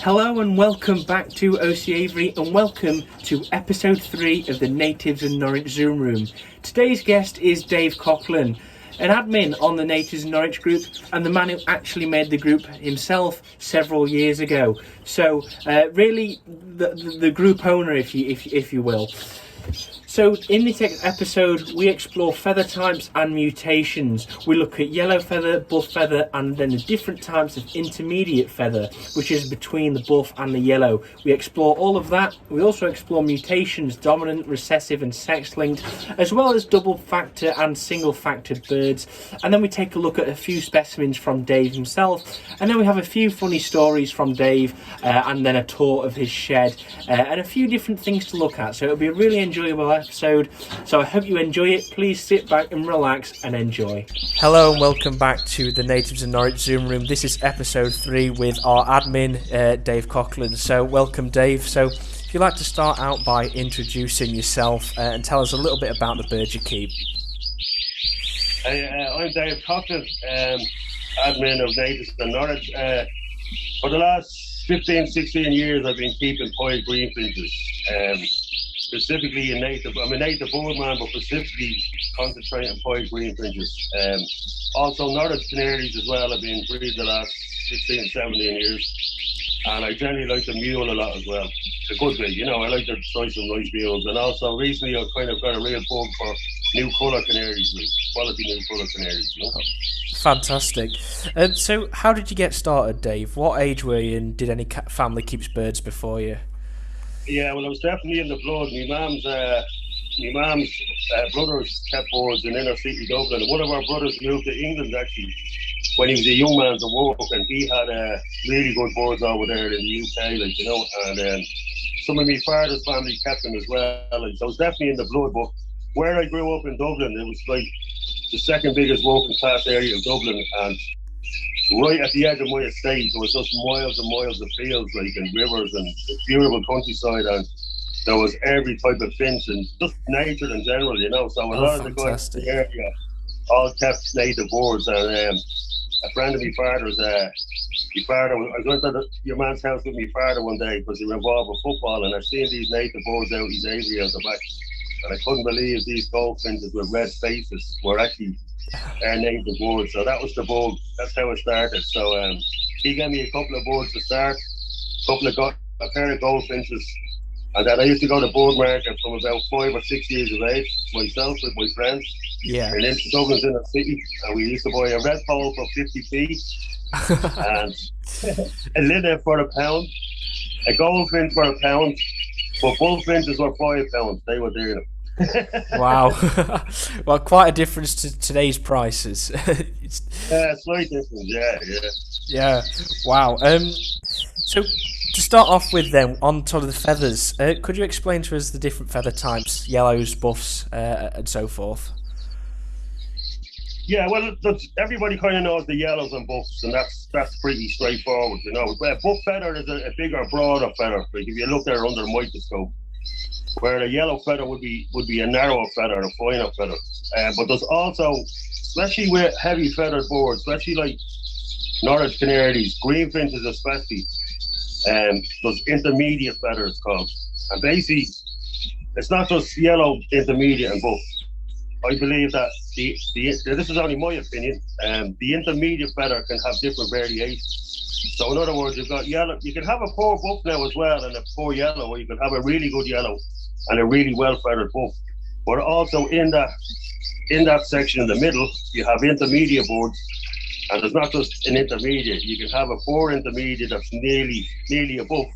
Hello and welcome back to OC Avery and welcome to episode 3 of the Natives in Norwich Zoom Room. Today's guest is Dave Coughlan, an admin on the Natives in Norwich group and the man who actually made the group himself several years ago. So really the group owner, if you will. So in this episode we explore feather types and mutations. We look at yellow feather, buff feather, and then the different types of intermediate feather, which is between the buff and the yellow. We explore all of that. We also explore mutations, dominant, recessive and sex-linked, as well as double factor and single factored birds. And then we take a look at a few specimens from Dave himself, and then we have a few funny stories from Dave, and then a tour of his shed, and a few different things to look at. So it'll be a really enjoyable episode, so I hope you enjoy it. Please sit back and relax and enjoy. Hello and welcome back to the Natives in Norwich Zoom Room. This is episode 3 with our admin, Dave Coughlan. So welcome, Dave. So if you'd like to start out by introducing yourself and tell us a little bit about the birds you keep. I'm Dave Coughlan, admin of Natives in Norwich. For the last 15-16 years I've been keeping pied greenfinches. Specifically in native, I'm a native boardman, but specifically concentrating on pied greenfinches. Also Norwich canaries as well. I've been breeding the last 16, 17 years, and I generally like the mule a lot as well. It's a good bit, I like to try some nice mules. And also recently I've kind of got a real bug for new colour canaries, like quality new colour canaries. Fantastic. So how did you get started, Dave? What age were you, and did any family keep birds before you? Yeah, well, I was definitely in the blood. My mum's brothers kept boards in inner city Dublin. One of our brothers moved to England actually when he was a young man to work, and he had really good boards over there in the UK, and some of my father's family kept them as well. And so I was definitely in the blood. But where I grew up in Dublin, it was like the second biggest working class area of Dublin, and right at the edge of my estate, there was just miles and miles of fields, and rivers, and beautiful countryside, and there was every type of finch and just nature in general, So a lot of the guys in the area all kept native boards, and a friend of my father's, I went to your man's house with my father one day because they were involved with football, and I seen these native boards out his Avery out the back, and I couldn't believe these goldfinches with red faces were actually native boards. So that was the bug. That's how it started. So he gave me a couple of boards to start, a pair of goldfinches, and then I used to go to board market from about 5 or 6 years of age myself with my friends. Yeah. And in Dublin's inner city, and we used to buy a red pole for 50p and a linnet for £1, a goldfinch for £1, but bullfinches were £5. They were dear. Wow. Well, quite a difference to today's prices. Slight difference, yeah. Wow. So to start off with then, on top of the feathers, could you explain to us the different feather types, yellows, buffs, and so forth? Yeah, well, everybody kind of knows the yellows and buffs, and that's pretty straightforward, Buff feather is a bigger, broader feather. Like if you look there under the microscope, where a yellow feather would be a narrower feather, a finer feather. But there's also, especially with heavy feathered boards, especially like Norwich canaries, greenfinches especially, there's intermediate feathers called. And basically, it's not just yellow, intermediate and buff. I believe that this is only my opinion, the intermediate feather can have different variations. So in other words, you've got yellow, you can have a poor buff now as well and a poor yellow, or you can have a really good yellow and a really well feathered buff. But also in that section in the middle, you have intermediate boards, and there's not just an intermediate. You can have a poor intermediate that's nearly a buff,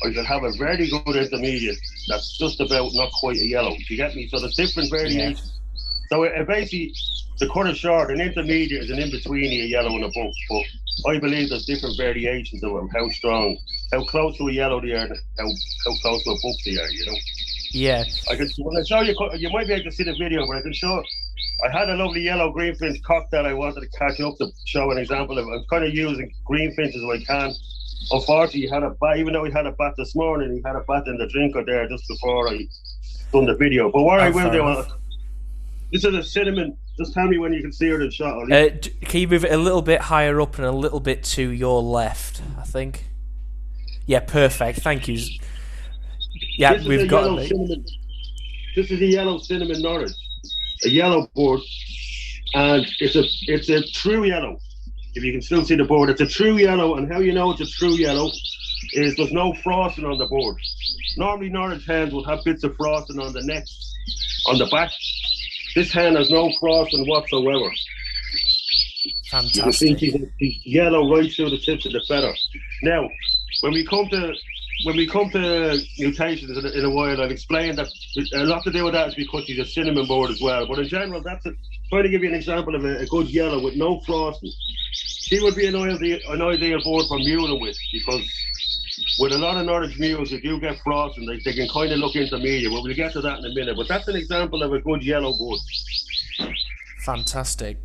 or you can have a very good intermediate that's just about not quite a yellow. Do you get me? So there's different variations. Yeah. So it basically, to cut it short, an intermediate is an in-between a yellow and a buff. But I believe there's different variations of how strong, how close to a yellow they are, how close to a buff they are, Yeah. When I show you, you might be able to see the video, but I can show. I had a lovely yellow greenfinch cock that I wanted to catch up to show an example of. I'm kind of using greenfinches as I can. Unfortunately, he had a bat, even though he had a bat this morning, he had a bat in the drinker there just before I done the video. But what I will do, this is a cinnamon. Just tell me when you can see her in shot. Can you move it a little bit higher up and a little bit to your left, I think? Yeah, perfect. Thank you. Yeah, This is we've a got yellow it. cinnamon. This is a yellow cinnamon Norwich, a yellow board, and it's a true yellow. If you can still see the board, it's a true yellow. And how you know it's a true yellow is there's no frosting on the board. Normally Norwich hens would have bits of frosting on the neck, on the back. This hen has no frosting whatsoever. Fantastic. You can see she's yellow right through the tips of the feather. Now, when we come to mutations in a while, I've explained that a lot to do with that is because she's a cinnamon board as well. But in general, that's trying to give you an example of a good yellow with no frosting. She would be an ideal board for muling with, because with a lot of Norwich mules, if you get frosting, they can kind of look intermediate. Well, we'll get to that in a minute. But that's an example of a good yellow board. Fantastic.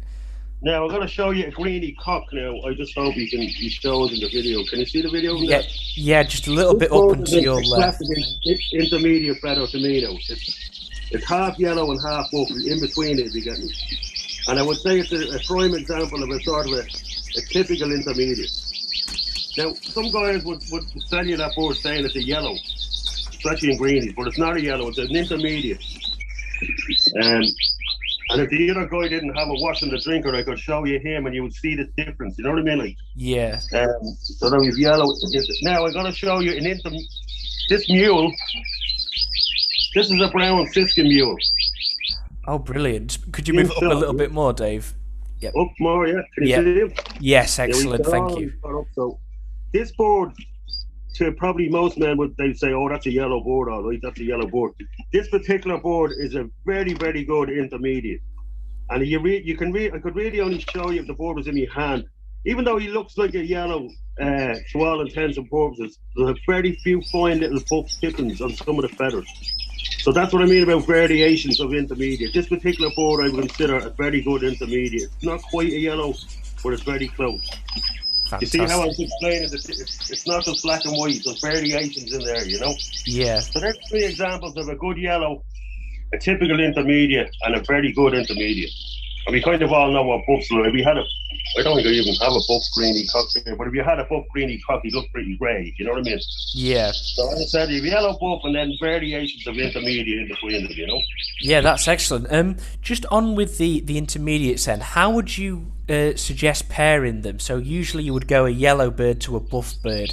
Now I'm going to show you a greeny cock. Now I just hope you can show us in the video. Can you see the video? Yeah, just a little bit up and to your left. Intermediate feather to me now. It's half yellow and half buff. In between it, you get me. And I would say it's a prime example of a sort of a typical intermediate. Now some guys would sell you that board saying it's a yellow, especially in greenies, but it's not a yellow. It's an intermediate. And if the other guy didn't have a wash in the drinker, I could show you him and you would see the difference. You know what I mean? Like, yeah. So now we've yellow. Now I'm going to show you this mule. This is a brown Siskin mule. Oh, brilliant. Could you move up a little bit more, Dave? Yep. Up more, yeah. Can you see him? Yes, excellent. Thank you. So this board, to probably most men, they'd say, oh, that's a yellow board, all right, that's a yellow board. This particular board is a very, very good intermediate. And I could really only show you if the board was in my hand. Even though he looks like a yellow to all intents and purposes, there's very few fine little buff tippings on some of the feathers. So that's what I mean about variations of intermediate. This particular board I would consider a very good intermediate. It's not quite a yellow, but it's very close. Fantastic. You see how I was explaining it's not just black and white, there's variations in there, you know? Yeah. So there's 3 examples of a good yellow, a typical intermediate, and a very good intermediate. And we kind of all know what buffs are. If we had I don't think I even have a buff greeny cock here, but if you had a buff greeny cock, he'd look pretty grey, you know what I mean? Yeah. So as I said, you have yellow buff and then variations of intermediate in between them, you know? Yeah, that's excellent. Just on with the intermediates then, how would you suggest pairing them? So usually you would go a yellow bird to a buff bird.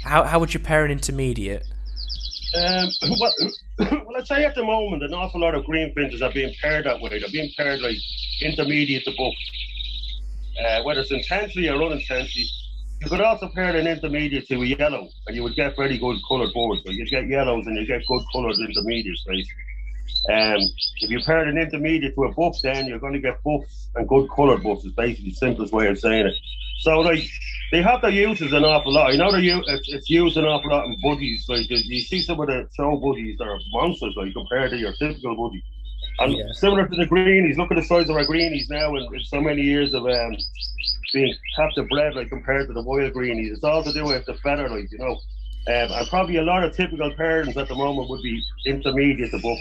How would you pair an intermediate? Well, I'd say at the moment an awful lot of green finches are being paired that way. They're being paired like intermediate to buff. Whether it's intentionally or unintentionally, you could also pair an intermediate to a yellow, and you would get very good coloured boards. So you'd get yellows and you get good coloured intermediates, basically. If you pair an intermediate to a buff, then you're going to get buffs and good coloured buffs. Is basically the simplest way of saying it. So like they have their uses an awful lot. I know it's used an awful lot in budgies. Like you see some of the show budgies that are monsters, like compared to your typical budgie. And similar to the greenies, look at the size of our greenies now in so many years of being captive bred, like compared to the wild greenies. It's all to do with the feather, like, you know. And probably a lot of typical pairings at the moment would be intermediate to buff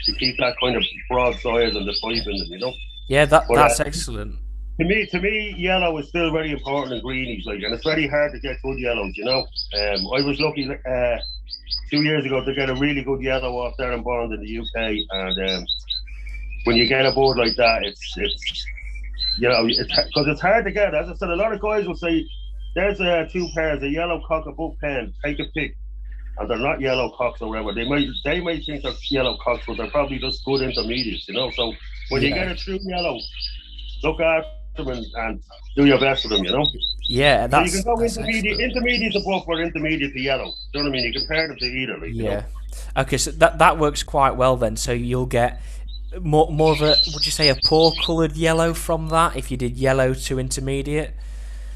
to keep that kind of broad size and the pipe in them, you know. Yeah, that's excellent. To me, yellow is still very important in greenies, like, and it's very hard to get good yellows, you know. I was lucky 2 years ago to get a really good yellow off there in Bond in the UK, and when you get a board like that, it's you know, because it's hard to get. As I said, a lot of guys will say, there's 2 pairs, a yellow cock, a buff hen, take a pick. And they're not yellow cocks or whatever. They might think they're yellow cocks, but they're probably just good intermediates, you know. So when you get a true yellow, look after them and do your best with them, you know. Yeah, that's. So you can go intermediate to buff or intermediate to yellow. Do you know what I mean? You compare them to either. Like, you know? Okay, so that works quite well then. So you'll get more of a, would you say, a poor coloured yellow from that if you did yellow to intermediate?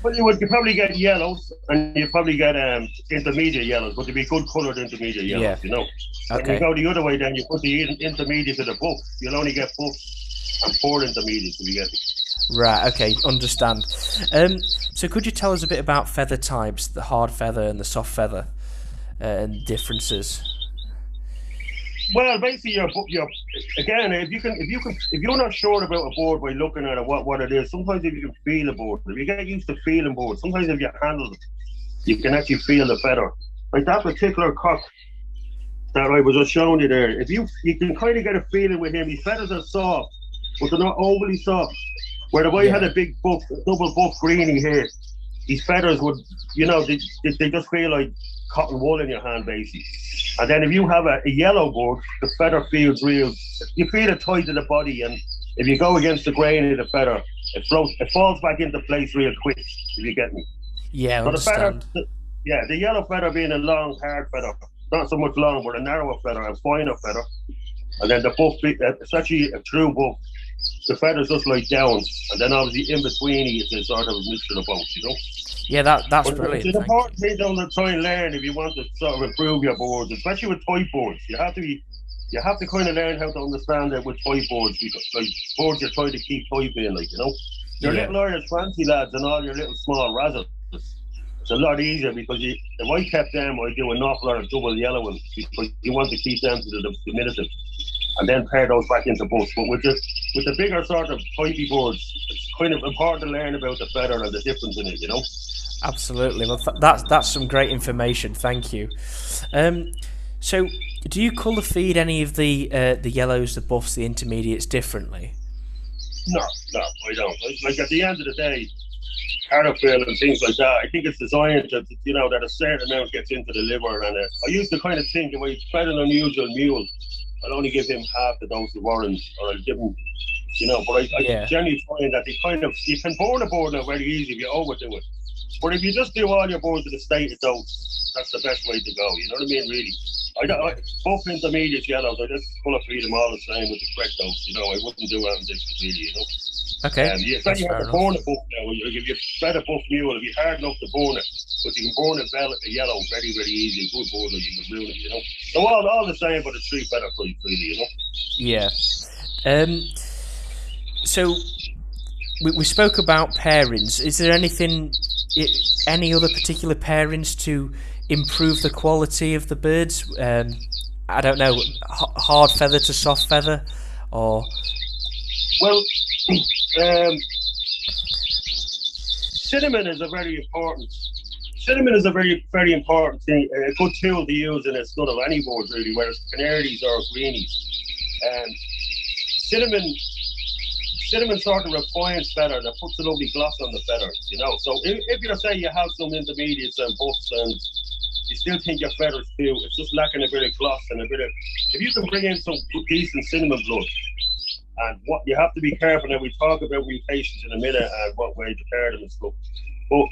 Well, you probably get yellows, and you probably get intermediate yellows, but to be good coloured intermediate yellows, you know. Okay. When you go the other way, then you put the intermediate to the buff. You'll only get buffs and poor intermediates if you get them. Right, okay, understand. So could you tell us a bit about feather types, the hard feather and the soft feather, and differences? Well, basically, again, if you're not sure about a board by looking at it, what it is, sometimes if you can feel a board, if you get used to feeling boards, sometimes if you handle them, You can actually feel the feather. Like that particular cock that I was just showing you there, if you can kind of get a feeling with him, his feathers are soft, but they're not overly soft. Where if I had a big buff, double buff greenie here, his feathers would, they just feel like cotton wool in your hand, basically. And then if you have a yellow board, the feather feels real. You feel it tight to the body, and if you go against the grain of the feather, it falls back into place real quick, if you get me. Yeah, I understand. The yellow feather being a long, hard feather, not so much long, but a narrower feather, a finer feather. And then the buff, it's actually a true buff. The feathers just like down, and then obviously in between it's a sort of a mixture of both, Yeah, that's brilliant. It's an important thing to try and learn if you want to sort of improve your boards, especially with type boards. You have to kind of learn how to understand it with type boards, because like boards you're trying to keep type in, your little Irish fancy lads and all your little small razzles. It's a lot easier because if I kept them, I do an awful lot of double yellowing because you want to keep them to the diminutive, and then pair those back into buffs. But with the bigger sort of typey boards, it's kind of important to learn about the feather and the difference in it, Absolutely. Well, that's some great information. Thank you. So, do you colour feed any of the yellows, the buffs, the intermediates differently? No, I don't. Like at the end of the day, carophil and things like that, I think it's designed to, that a certain amount gets into the liver. And I used to kind of think if I fed an unusual mule, I'll only give him half the dose of orange, or I'll give him, but I generally find that you can burn a board now very easy if you overdo it. But if you just do all your boards at a stated dose, that's the best way to go. You know what I mean? Really. Both intermediate yellows, I just colour feed them all the same with the correct dose. I wouldn't do anything different really. Okay. You have to burn a buff now. If you spread a buff mule, if you're hard enough to burn it, but you can burn a yellow very, very easy. Good board, you can ruin it. So all the same, but it's three better for you, really. Yeah. So we spoke about pairings. Is there any other particular pairings to improve the quality of the birds? I don't know, hard feather to soft feather, or well, cinnamon is a very important. Cinnamon is a very, very important thing, a good tool to use in a stud of any boards really, whether it's canaries or greenies. Cinnamon sort of refines feather that puts a lovely gloss on the feather, So if you say you have some intermediates and buffs and you still think your feathers too, it's just lacking a bit of gloss and a bit of. If you can bring in some decent cinnamon blood, and what you have to be careful now, we talk about mutations in a minute and what way to pair them and stuff. But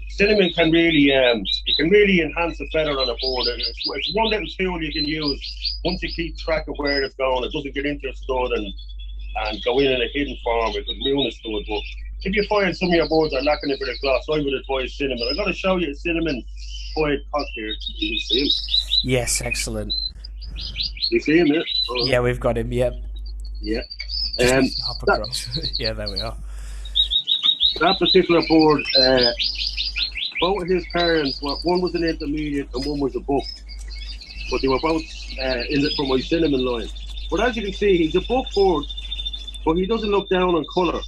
cinnamon can really, enhance the feather on a board. It's one little tool you can use once you keep track of where it's going. It doesn't get into a stud and go in a hidden form. It could ruin a stud. But if you find some of your boards are lacking a bit of gloss, I would advise cinnamon. I've got to show you a cinnamon coiled cock here. You can see him. Yes, excellent. You see him, Yeah, we've got him. Yep. Yeah. Hop across. Yeah, there we are. That particular board, both of his parents, one was an intermediate and one was a buff, but they were both in it from my cinnamon line. But as you can see, he's a buff board, but he doesn't look down on colour,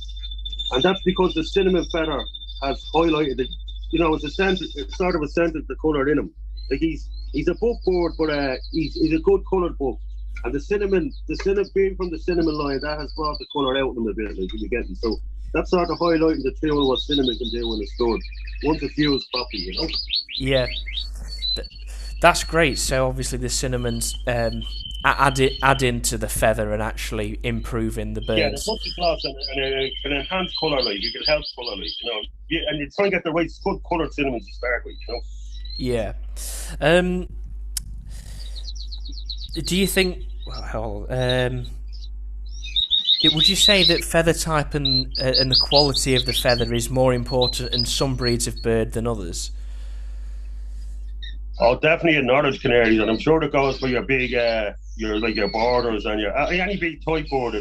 and that's because the cinnamon feather has highlighted it. It's sort of accented the colour in him. Like he's a buff board, but he's a good coloured buff. And the cinnamon being from the cinnamon line, that has brought the colour out in him a bit, like you get it. So that's sort of highlighting the tool of what cinnamon can do when it's stored, once it's used properly, Yeah, that's great. So obviously the cinnamon's add into the feather and actually improving the birds. Yeah, they put the gloss and it can enhance colour, like it can help colour, like and you try to get the right good coloured cinnamon to start with, Yeah. Do you think? Would you say that feather type and the quality of the feather is more important in some breeds of bird than others? Oh, definitely in Norwich canaries, and I'm sure it goes for your big, your borders and your any big type board.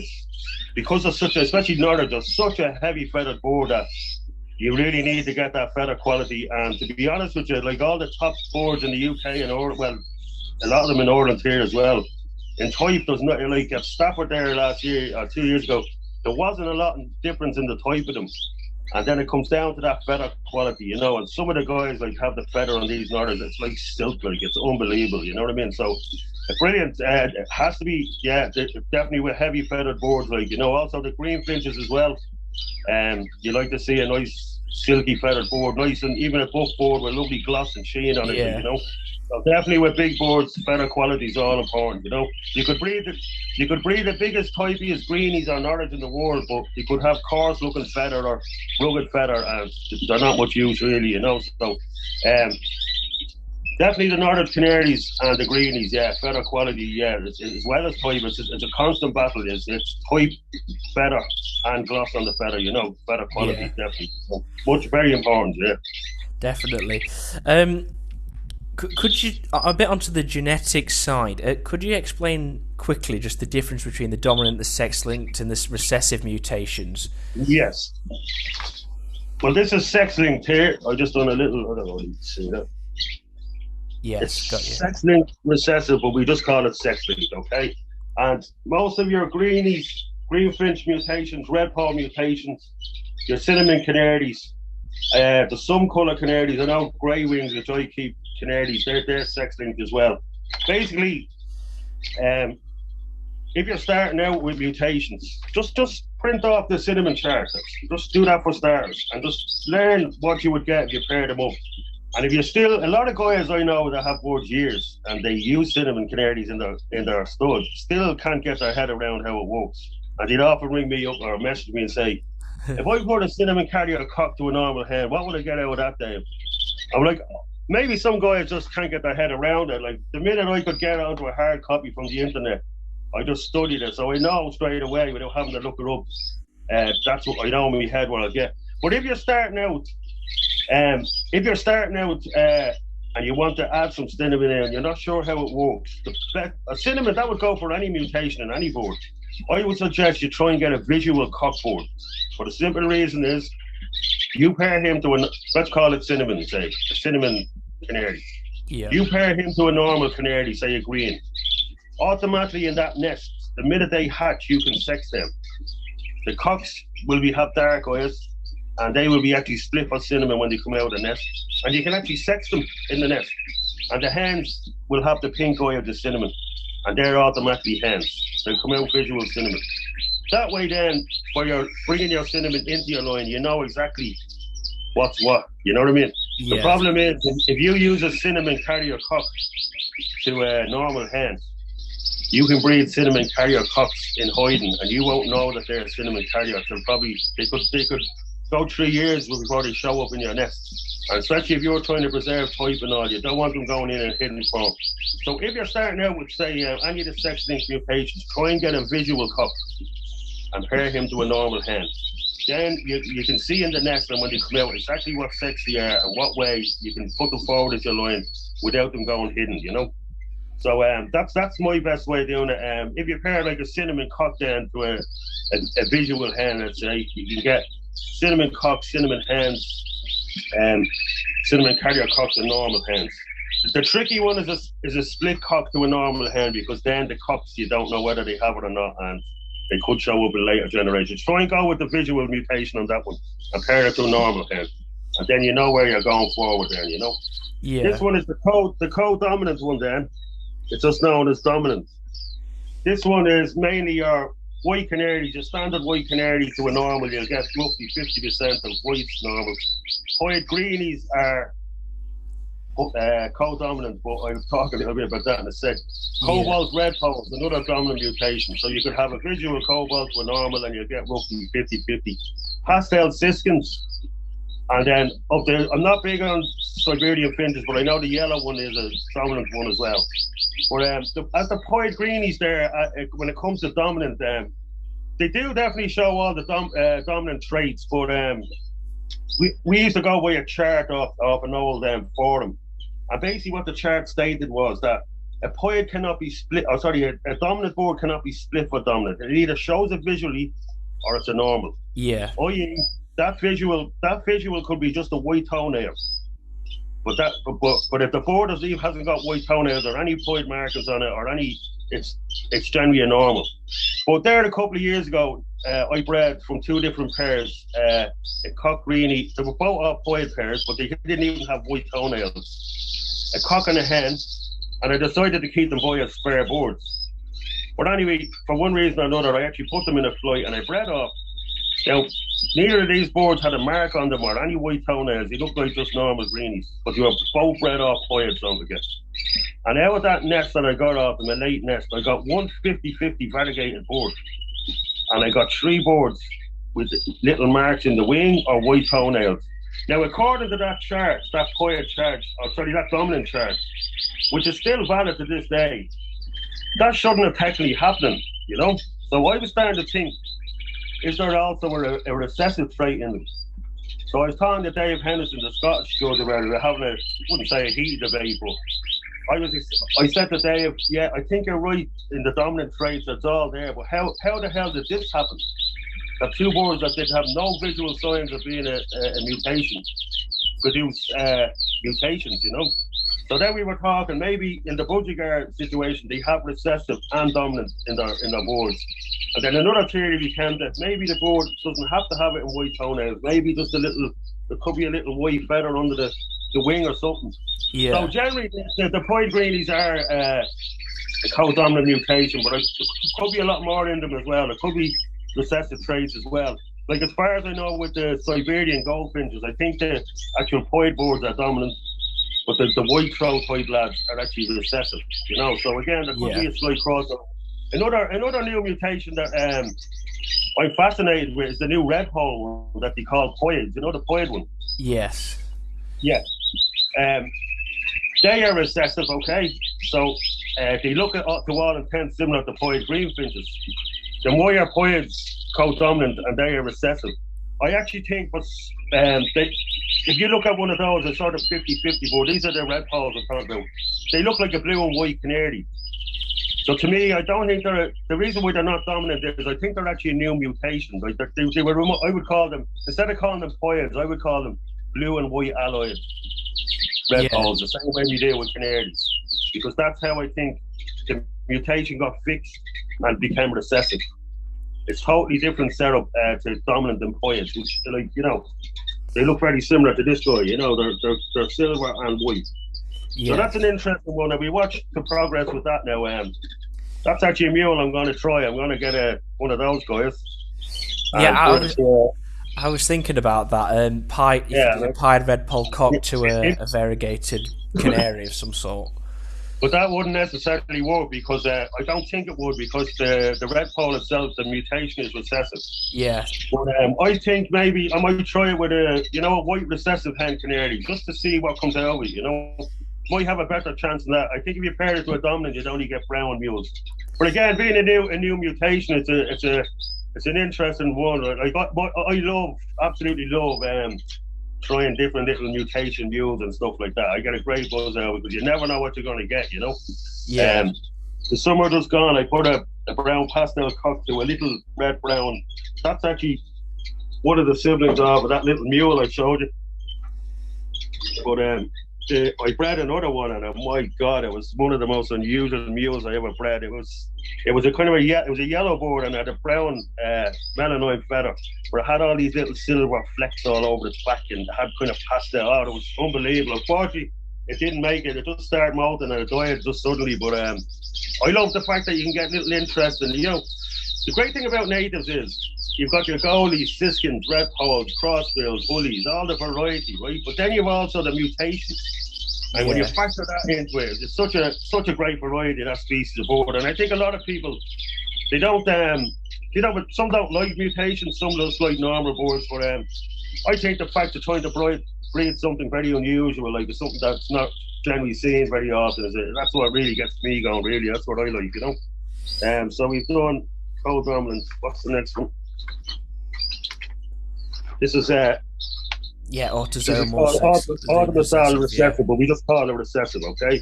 Because of especially Norwich, there's such a heavy feathered board that you really need to get that feather quality. And to be honest with you, like all the top boards in the UK and a lot of them in Ireland here as well. In type, there's not at Stafford there last year or 2 years ago. There wasn't a lot of difference in the type of them. And then it comes down to that feather quality, you know. And some of the guys like have the feather on these Northers, it's like silk, like it's unbelievable, you know what I mean? So brilliant. It has to be, yeah, definitely with heavy feathered boards, like, you know. Also the green finches as well. You like to see a nice silky feathered board, nice, and even a buff board with lovely gloss and sheen on it, Yeah. you know. So definitely with big boards, feather quality is all important, you know. You could breed the biggest, typiest greenies or Norwich in the world, but you could have coarse looking feather or rugged feather, and they're not much use really, you know. So definitely the Norwich Canaries and the greenies, yeah, feather quality, yeah, as well as type. It's a constant battle. It's type, feather, and gloss on the feather, you know. Feather quality, Yeah. definitely. So very important, yeah. Definitely. Could you, a bit onto the genetic side, could you explain quickly just the difference between the dominant, the sex-linked, and the recessive mutations? Yes. Well, this is sex-linked here. I just done a little, I don't know if you can see that. Yes, It's got you. sex-linked recessive, but we just call it sex-linked, okay? And most of your greenies, greenfinch mutations, red paw mutations, your cinnamon canaries, the some colour canaries, I know grey wings, which I keep canaries, they're sex-linked as well. Basically, if you're starting out with mutations, just print off the cinnamon chart. Just do that for starters, and just learn what you would get if you pair them up. And if you're still, a lot of guys I know that have boards years and they use cinnamon canaries in their stud, still can't get their head around how it works. And they'd often ring me up or message me and say, if I put a cinnamon carrier cock to a normal hen, what would I get out of that, Dave? I'm like, maybe some guys just can't get their head around it. Like, the minute I could get onto a hard copy from the internet, I just studied it, so I know straight away without having to look it up. That's what I know in my head what I'll get. But if you're starting out, and you want to add some cinnamon in, you're not sure how it works, a cinnamon, that would go for any mutation in any board. I would suggest you try and get a visual cock board. For the simple reason is, you pair him to let's call it cinnamon, say, a cinnamon canary. Yeah. You pair him to a normal canary, say a green. Automatically in that nest, the minute they hatch, you can sex them. The cocks will have dark eyes, and they will be actually split for cinnamon when they come out of the nest. And you can actually sex them in the nest. And the hens will have the pink eye of the cinnamon, and they're automatically hens. They'll come out visual cinnamon. That way then, when you're bringing your cinnamon into your line, you know exactly what's what. You know what I mean? Yeah. The problem is, if you use a cinnamon carrier cock to a normal hen, you can breed cinnamon carrier cocks in hiding, and you won't know that they're a cinnamon carrier. So probably they could go 3 years before they show up in your nest. And especially if you're trying to preserve type and all, you don't want them going in a hidden form. So if you're starting out with, say, any of the sex-linked mutations, try and get a visual cock and pair him to a normal hen. Then you can see in the nest, and when they come out, exactly what sex they are and what way you can put them forward as your line without them going hidden, you know? So that's my best way of doing it. If you pair like a cinnamon cock down to a visual hen, let's say, you can get cinnamon cocks, cinnamon hens, cinnamon carrier cocks, and normal hens. The tricky one is a split cock to a normal hen, because then the cocks, you don't know whether they have it or not, and they could show up in later generations. Try and go with the visual mutation on that one and pair it to a normal hen, and then you know where you're going forward then, you know. Yeah. This one is the co-dominant one then. It's just known as dominant. This one is mainly your white canaries, your standard white canary to a normal. You'll get roughly 50% of whites normal. White greenies are co-dominant, but I'll talk a little bit about that in a sec. Cobalt red paw is another dominant mutation. So you could have a visual cobalt to a normal, and you'll get roughly 50-50. Pastel siskins. And then I'm not big on Siberian finches, but I know the yellow one is a dominant one as well. But as the pied greenies there, when it comes to dominant, they do definitely show all the dominant traits. But we used to go by a chart off an old forum, and basically what the chart stated was that a pied cannot be split. A dominant board cannot be split for dominant. It either shows it visually, or it's a normal. Yeah. i.e., that visual could be just a white toenail. But if the board hasn't got white toenails or any pied markers on it or any it's generally a normal. But there a couple of years ago, I bred from two different pairs, a cock greenie. They were both off-pied pairs, but they didn't even have white toenails. A cock and a hen, and I decided to keep them boy as spare boards. But anyway, for one reason or another, I actually put them in a flight and I bred off. Now, neither of these boards had a mark on them or any white toenails. They looked like just normal greenies, but they were both bred off-pied, don't forget. And out of that nest that I got off them, a late nest, I got one 50-50 variegated board. And I got 3 boards with little marks in the wing or white toenails. Now, according to that chart, that quiet chart, that dominant chart, which is still valid to this day, that shouldn't have technically happened, you know? So I was starting to think, is there also a recessive trait in them? So I was talking to Dave Henderson, the Scottish judge, about it. We're having I wouldn't say a heated debate, but I said to Dave, yeah, I think you're right in the dominant traits, it's all there, but how the hell did this happen? That 2 boards that did have no visual signs of being a mutation produce mutations, you know? So then we were talking, maybe in the Budgerigar situation, they have recessive and dominant in their boards. And then another theory became that maybe the board doesn't have to have it in white toenails. Maybe just there could be a little white feather under the wing or something. Yeah. So generally, the pied greenies are a co-dominant mutation, but there could be a lot more in them as well. There could be recessive traits as well. Like as far as I know with the Siberian goldfinches, I think the actual pied boards are dominant, but the white-throat pied lads are actually recessive, you know. So again, there could be a slight crossover. Another new mutation that I'm fascinated with is the new red pole that they call pied. You know the pied one? Yes. Yeah. They are recessive, okay? So they look to all intents similar to pied greenfinches. The Moyer pieds co-dominant and they are recessive. I actually think if you look at one of those, a sort of 50-50 board, these are the red poles I'm talking about. They look like a blue and white canary. So to me, I don't think the reason why they're not dominant is I think they're actually a new mutation. Like they were, I would call them, instead of calling them poids, I would call them blue and white alloyed red poles, the same way we do with canaries. Because that's how I think the mutation got fixed and became recessive. It's totally different setup to dominant and poids, which, like, you know, they look very similar to this guy, you know, they're silver and white. Yeah. So that's an interesting one, and we watch the progress with that now. That's actually a mule I'm going to try. I'm going to get one of those guys. I was thinking about that. Pied red pole cock to a variegated canary of some sort. But that wouldn't necessarily work because I don't think it would, because the red pole itself, the mutation is recessive. Yeah. But I think maybe I might try it with a white recessive hen canary just to see what comes out of it. You know, might have a better chance than that. I think if you pair it to a dominant, you'd only get brown mules. But again, being a new mutation, it's an interesting one. I absolutely love trying different little mutation mules and stuff like that. I get a great buzz out because you never know what you're going to get, you know. Yeah. The summer just gone, I put a brown pastel cock to a little red brown. That's actually one of the siblings of that little mule I showed you. But I bred another one, and my God, it was one of the most unusual mules I ever bred. It was a kind of it was a yellow board and had a brown melanoid feather, where it had all these little silver flecks all over its back and had kind of pastel. Oh, it was unbelievable. Unfortunately, it didn't make it. It just started molting and it died just suddenly. But I love the fact that you can get little interest in, you know, the great thing about natives is you've got your goalies, siskins, red poles, crossbills, bullies, all the variety, right? But then you've also the mutations. And when you factor that into it, it's such a great variety of that species of board. And I think a lot of people, they don't, some don't like mutations, some just like normal boards. But I think the fact of trying to breed something very unusual, like something that's not generally seen very often, that's what really gets me going, really. That's what I like, you know. So we've done co-dominant. What's the next one? This is autosomal recessive, but we just call it recessive, okay?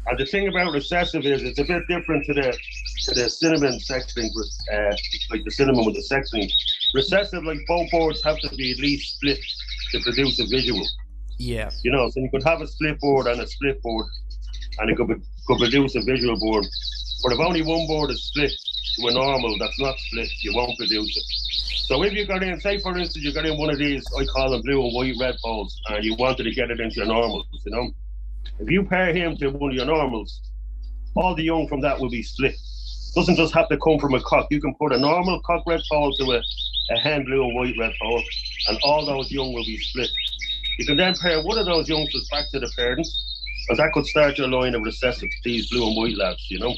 And the thing about recessive is it's a bit different to the cinnamon sex link, like the cinnamon with the sex link. Recessive, like both boards have to be at least split to produce a visual. Yeah. You know, so you could have a split board and a split board, and it could produce a visual board. But if only one board is split to a normal that's not split, you won't produce it. So if you got in, say for instance, you got in one of these, I call them blue and white red poles, and you wanted to get it into your normals, you know. If you pair him to one of your normals, all the young from that will be split. Doesn't just have to come from a cock. You can put a normal cock red pole to a hen blue and white red pole, and all those young will be split. You can then pair one of those youngsters back to the parents, and that could start your line of recessive, these blue and white lads, you know.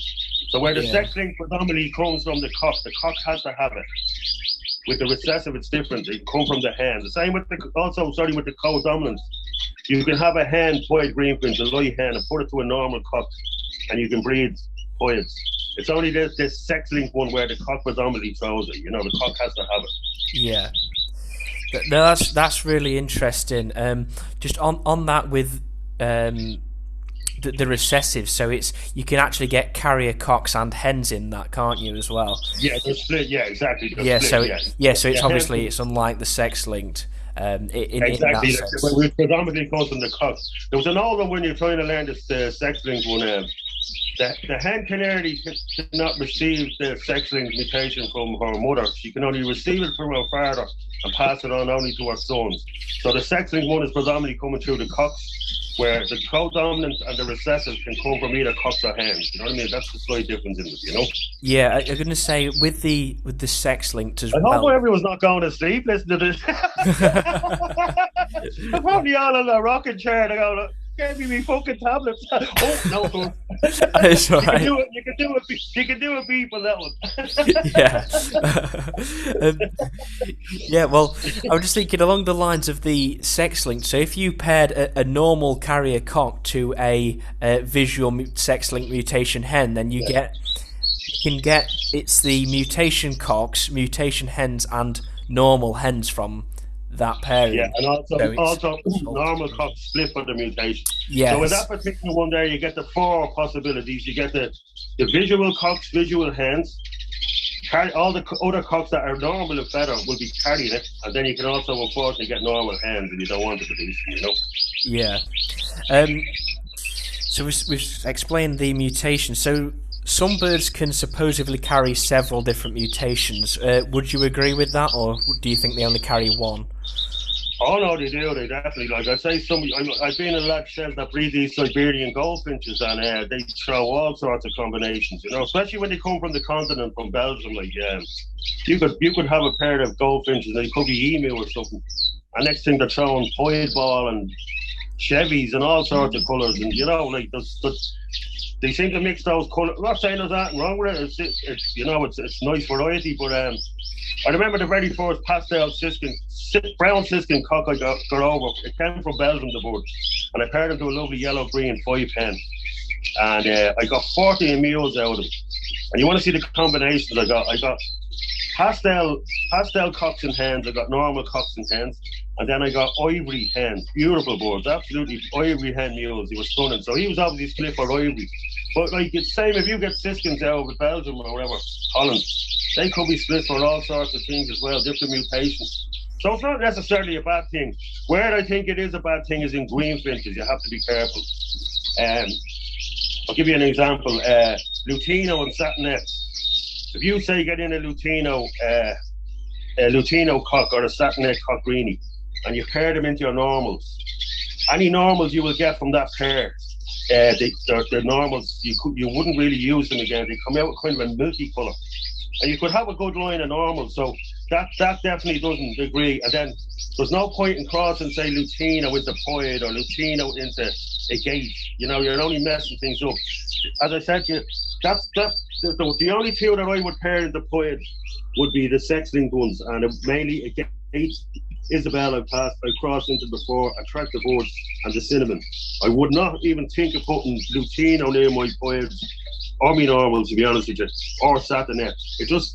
So where the sex link predominantly comes from the cock has to have it. With the recessive, it's different. They come from the hen. The same with with the co-dominance. You can have a hen poid greenfinch, a light hen, and put it to a normal cock, and you can breed poids. It's only this sex link one where the cock predominantly throws it. You know, the cock has to have it. Yeah. No, that's really interesting. Just on that with the recessive, so you can actually get carrier cocks and hens in that, can't you, as well? Yeah, they're split. Yeah, exactly. So it's obviously it's unlike the sex linked. Exactly. It predominantly comes from the cock. There was an older when you're trying to learn this sex linked one. The hen canary cannot receive the sex-linked mutation from her mother. She can only receive it from her father and pass it on only to her sons. So the sex-linked one is predominantly coming through the cocks, where the co-dominant and the recessive can come from either cocks or hens. You know what I mean? That's the slight difference in it, you know? Yeah, I'm going to say with the sex-linked as well. I hope everyone's not going to sleep listening to this. They're probably all in a rocking chair. They're going, gave me fucking tablets. Oh no, it's all right. You can do a beep on that one. Yeah. Well, I'm just thinking along the lines of the sex link. So if you paired a normal carrier cock to a visual sex link mutation hen, then you can get it's the mutation cocks, mutation hens, and normal hens from that pairing. Yeah, and also normal cocks split for the mutation. Yes. So with that particular one there, you get the 4 possibilities. You get the visual cocks, visual hens. All the other cocks that are normal and better will be carrying it, and then you can also unfortunately get normal hens if you don't want to produce them, you know. Yeah. So we've explained the mutation. So some birds can supposedly carry several different mutations. Would you agree with that, or do you think they only carry one? Oh no, they do. They definitely, like I say, I've been in lab cells that breed these Siberian goldfinches, and they throw all sorts of combinations. You know, especially when they come from the continent, from Belgium. Like, you could have a pair of goldfinches, and they could be emu or something. And next thing they're throwing poid ball and Chevys and all sorts of colours, and you know, like they seem to mix those colours. I'm not saying there's nothing wrong with it. It's you know, it's nice variety, but I remember the very first pastel brown siskin cock I got over. It came from Belgium, the bird, and I paired him to a lovely yellow green 5 hen, and I got 40 mules out of it. And you want to see the combinations I got? I got pastel cocks and hens. I got normal cocks and hens, and then I got ivory hens, beautiful birds, absolutely ivory hen mules. He was stunning. So he was obviously split for ivory. But like it's same if you get siskins out of Belgium or whatever, Holland, they could be split for all sorts of things as well, different mutations. So it's not necessarily a bad thing. Where I think it is a bad thing is in greenfinches. You have to be careful. I'll give you an example. Lutino and satinets. If you say get in a Lutino cock or a satinet cock greenie, and you pair them into your normals, any normals you will get from that pair, the normals you wouldn't really use them again. They come out with kind of a milky colour, and you could have a good line of normals. So that definitely doesn't agree. And then there's no point in crossing, say, Lutino into poid or Lutino into a gate. You know, you're only messing things up. As I said to you, that's the only two that I would pair in the poid would be the sex-linked ones, and mainly a gate. Isabel, I crossed into before, attractive birds, and the cinnamon. I would not even think of putting Lutino near my poids or my normals, to be honest with you, or satinet. It just,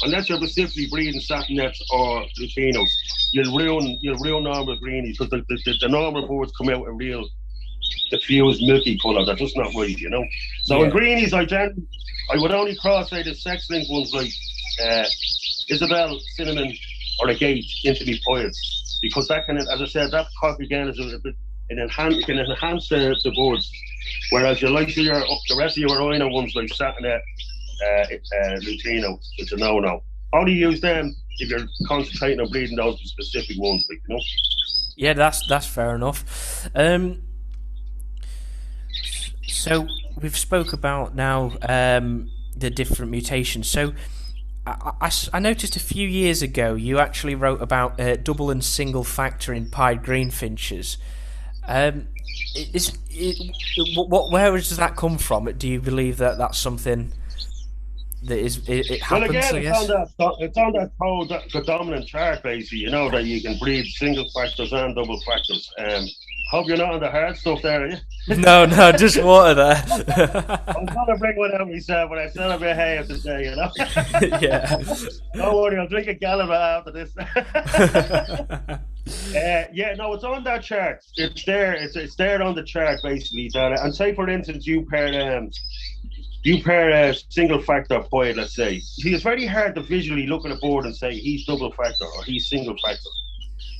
unless you're specifically breeding satinets or Lutinos, you'll ruin normal greenies, because the normal birds come out a real diffused milky colour. That's just not right, you know. So in greenies, I would only cross, say, the sex-linked ones like Isabel, cinnamon, or a gate into me poids, because that can, as I said, that cock again is it can enhance the birds. Whereas the rest of your rhino ones like Satinet, Lutino, it's a no-no. Only use them if you're concentrating on breeding those specific ones, like, you know. Yeah, that's fair enough. So we've spoke about now the different mutations. So I noticed a few years ago you actually wrote about double and single factor in pied greenfinches. Where does that come from? Do you believe that that's something that it happens? Well, again, I guess? it's on that whole dominant chart, basically. You know that you can breed single factors and double factors. Hope you're not on the hard stuff there, are you? No, just water there. I'm gonna bring one out myself, but I still a bit hay today, you know. Yeah. Don't worry, I'll drink a gallon after this. Yeah, no, it's on that chart. It's there. It's there on the chart, basically. And say, for instance, you pair a single factor poet, let's say. See, it's very hard to visually look at a board and say he's double factor or he's single factor.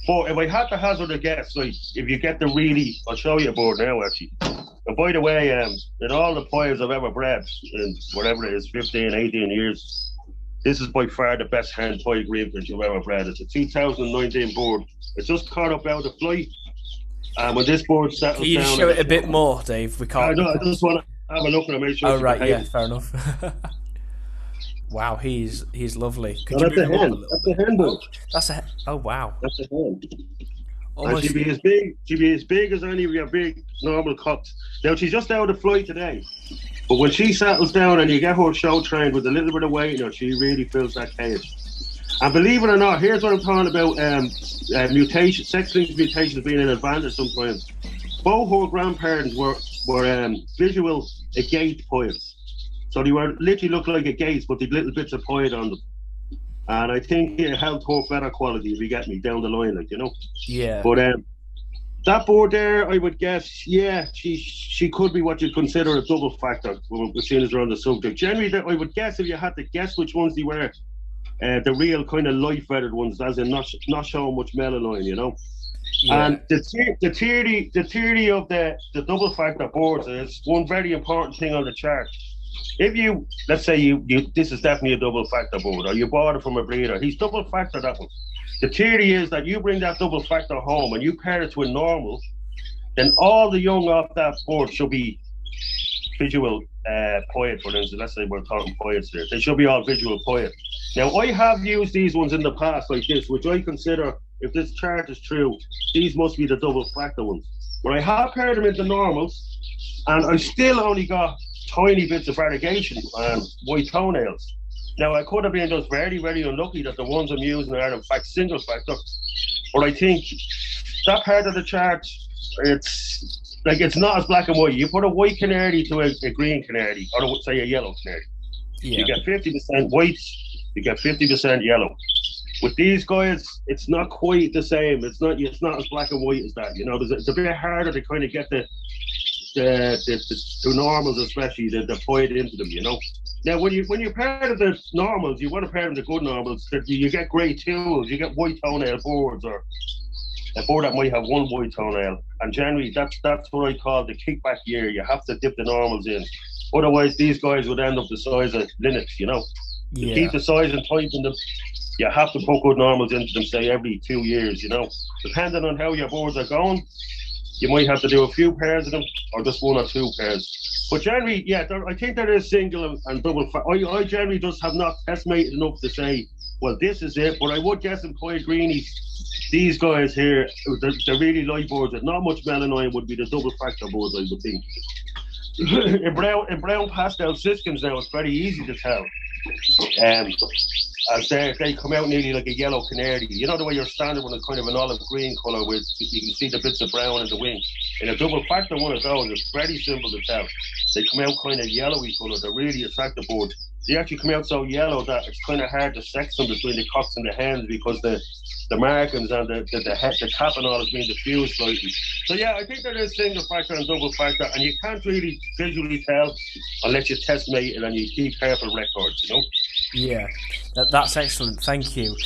But if I had to hazard a guess, like if you get I'll show you a board now actually. And by the way, in all the poets I've ever bred, in whatever it is, 15, 18 years, this is by far the best hand poet greenfinch I've ever bred. It's a 2019 board. It's just caught up out of the flight. And when this board settles down... Can you show it a bit more, Dave? We can't... I just want to have a look and make sure. Oh, right, yeah, fair enough. Wow, he's lovely. Could you move him up a little bit? That's a hen board. Oh, wow. That's a hen. Almost... And she'd be as big as any of your big normal cocks. Now, she's just out of flight today. But when she settles down and you get her show trained with a little bit of weight, you know, she really fills that cage. And believe it or not, here's what I'm talking about, mutations, sex-linked mutations being an advantage sometimes. Both her grandparents were visual agate poets. So they were literally look like agates, but they'd little bits of poet on them. And I think it helped her better quality, if you get me, down the line, like, you know. Yeah. But that board there, I would guess, yeah, she could be what you'd consider a double factor, as soon as we're on the subject. Generally, I would guess, if you had to guess which ones they were, the real kind of light feathered ones, as in not showing much melanin, you know. Yeah. And the theory of the double factor boards is one very important thing on the chart. If you, let's say this is definitely a double factor board, or you bought it from a breeder, he's double factor that one. The theory is that you bring that double factor home and you pair it to a normal, then all the young off that board should be visual poet, for instance. Let's say we're talking poets here. They should be all visual poet. Now, I have used these ones in the past like this, which I consider, if this chart is true, these must be the double factor ones. But I have paired them into normals, and I still only got tiny bits of variegation and white toenails. Now, I could have been just very, very unlucky that the ones I'm using are in fact single factor. But I think that part of the chart, it's not as black and white. You put a white canary to a green canary, or say a yellow canary. Yeah. You get 50% white, you get 50% yellow. With these guys, it's not quite the same. It's not as black and white as that. You know, it's a bit harder to kind of get the normals, especially the point into them. You know. Now, when you pair of the normals, you want to pair them to good normals. That you get grey tools, you get white toenail boards, or a board that might have one white toenail. And generally, that's what I call the kickback year. You have to dip the normals in. Otherwise, these guys would end up the size of Linux. You know. Yeah. To keep the size and type in them, you have to put good normals into them, say every 2 years, you know. Depending on how your boards are going, you might have to do a few pairs of them, or just 1 or 2 pairs. But generally, yeah, I think there is single and double. I generally just have not estimated enough to say, well, this is it. But I would guess in Poet Greenies, these guys here, the really light boards with not much melanine would be the double factor boards, I would think. in brown pastel siskins now, it's very easy to tell. As they come out nearly like a yellow canary. You know the way your standard one is kind of an olive green colour with you can see the bits of brown in the wing. In a double factor one of those, it's very simple to tell. They come out kind of yellowy colour. They're really attractive boards. They actually come out so yellow that it's kind of hard to sex them between the cocks and the hens because the markings and the cap and all is being diffused slightly. So yeah, I think there is single factor and double factor, and you can't really visually tell unless you test mate it and you keep careful records, you know. Yeah, that's excellent. Thank you.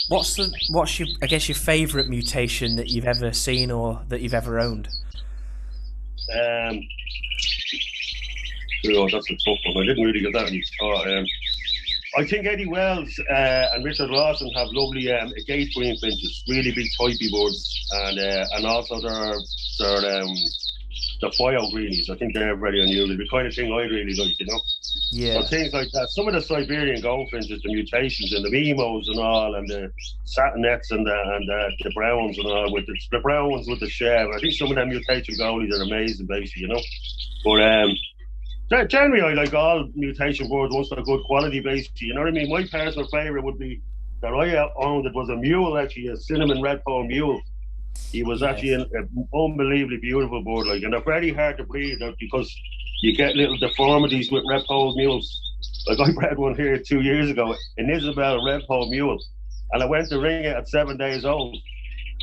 What's your favourite mutation that you've ever seen or that you've ever owned? That's a tough one. I didn't really get that any thought. I think Eddie Wells and Richard Lawson have lovely gate green finches, really big typey boards, and also their the foil greenies. I think they're very unusual. The kind of thing I really like, you know. Yeah. So things like that. Some of the Siberian goldfinches, the mutations and the Memos and all, and the satinets and the browns and all, with the brown ones with the chev. I think some of them mutation goldies are amazing, basically, you know. But generally, I like all mutation boards once they're good quality, basically. You know what I mean? My personal favourite would be that I owned. It was a mule, actually, a cinnamon redpoll mule. He was actually an unbelievably beautiful board, like, and they're very hard to breed because you get little deformities with redpoll mules. Like I bred one here 2 years ago, an Isabel redpoll mule, and I went to ring it at 7 days old,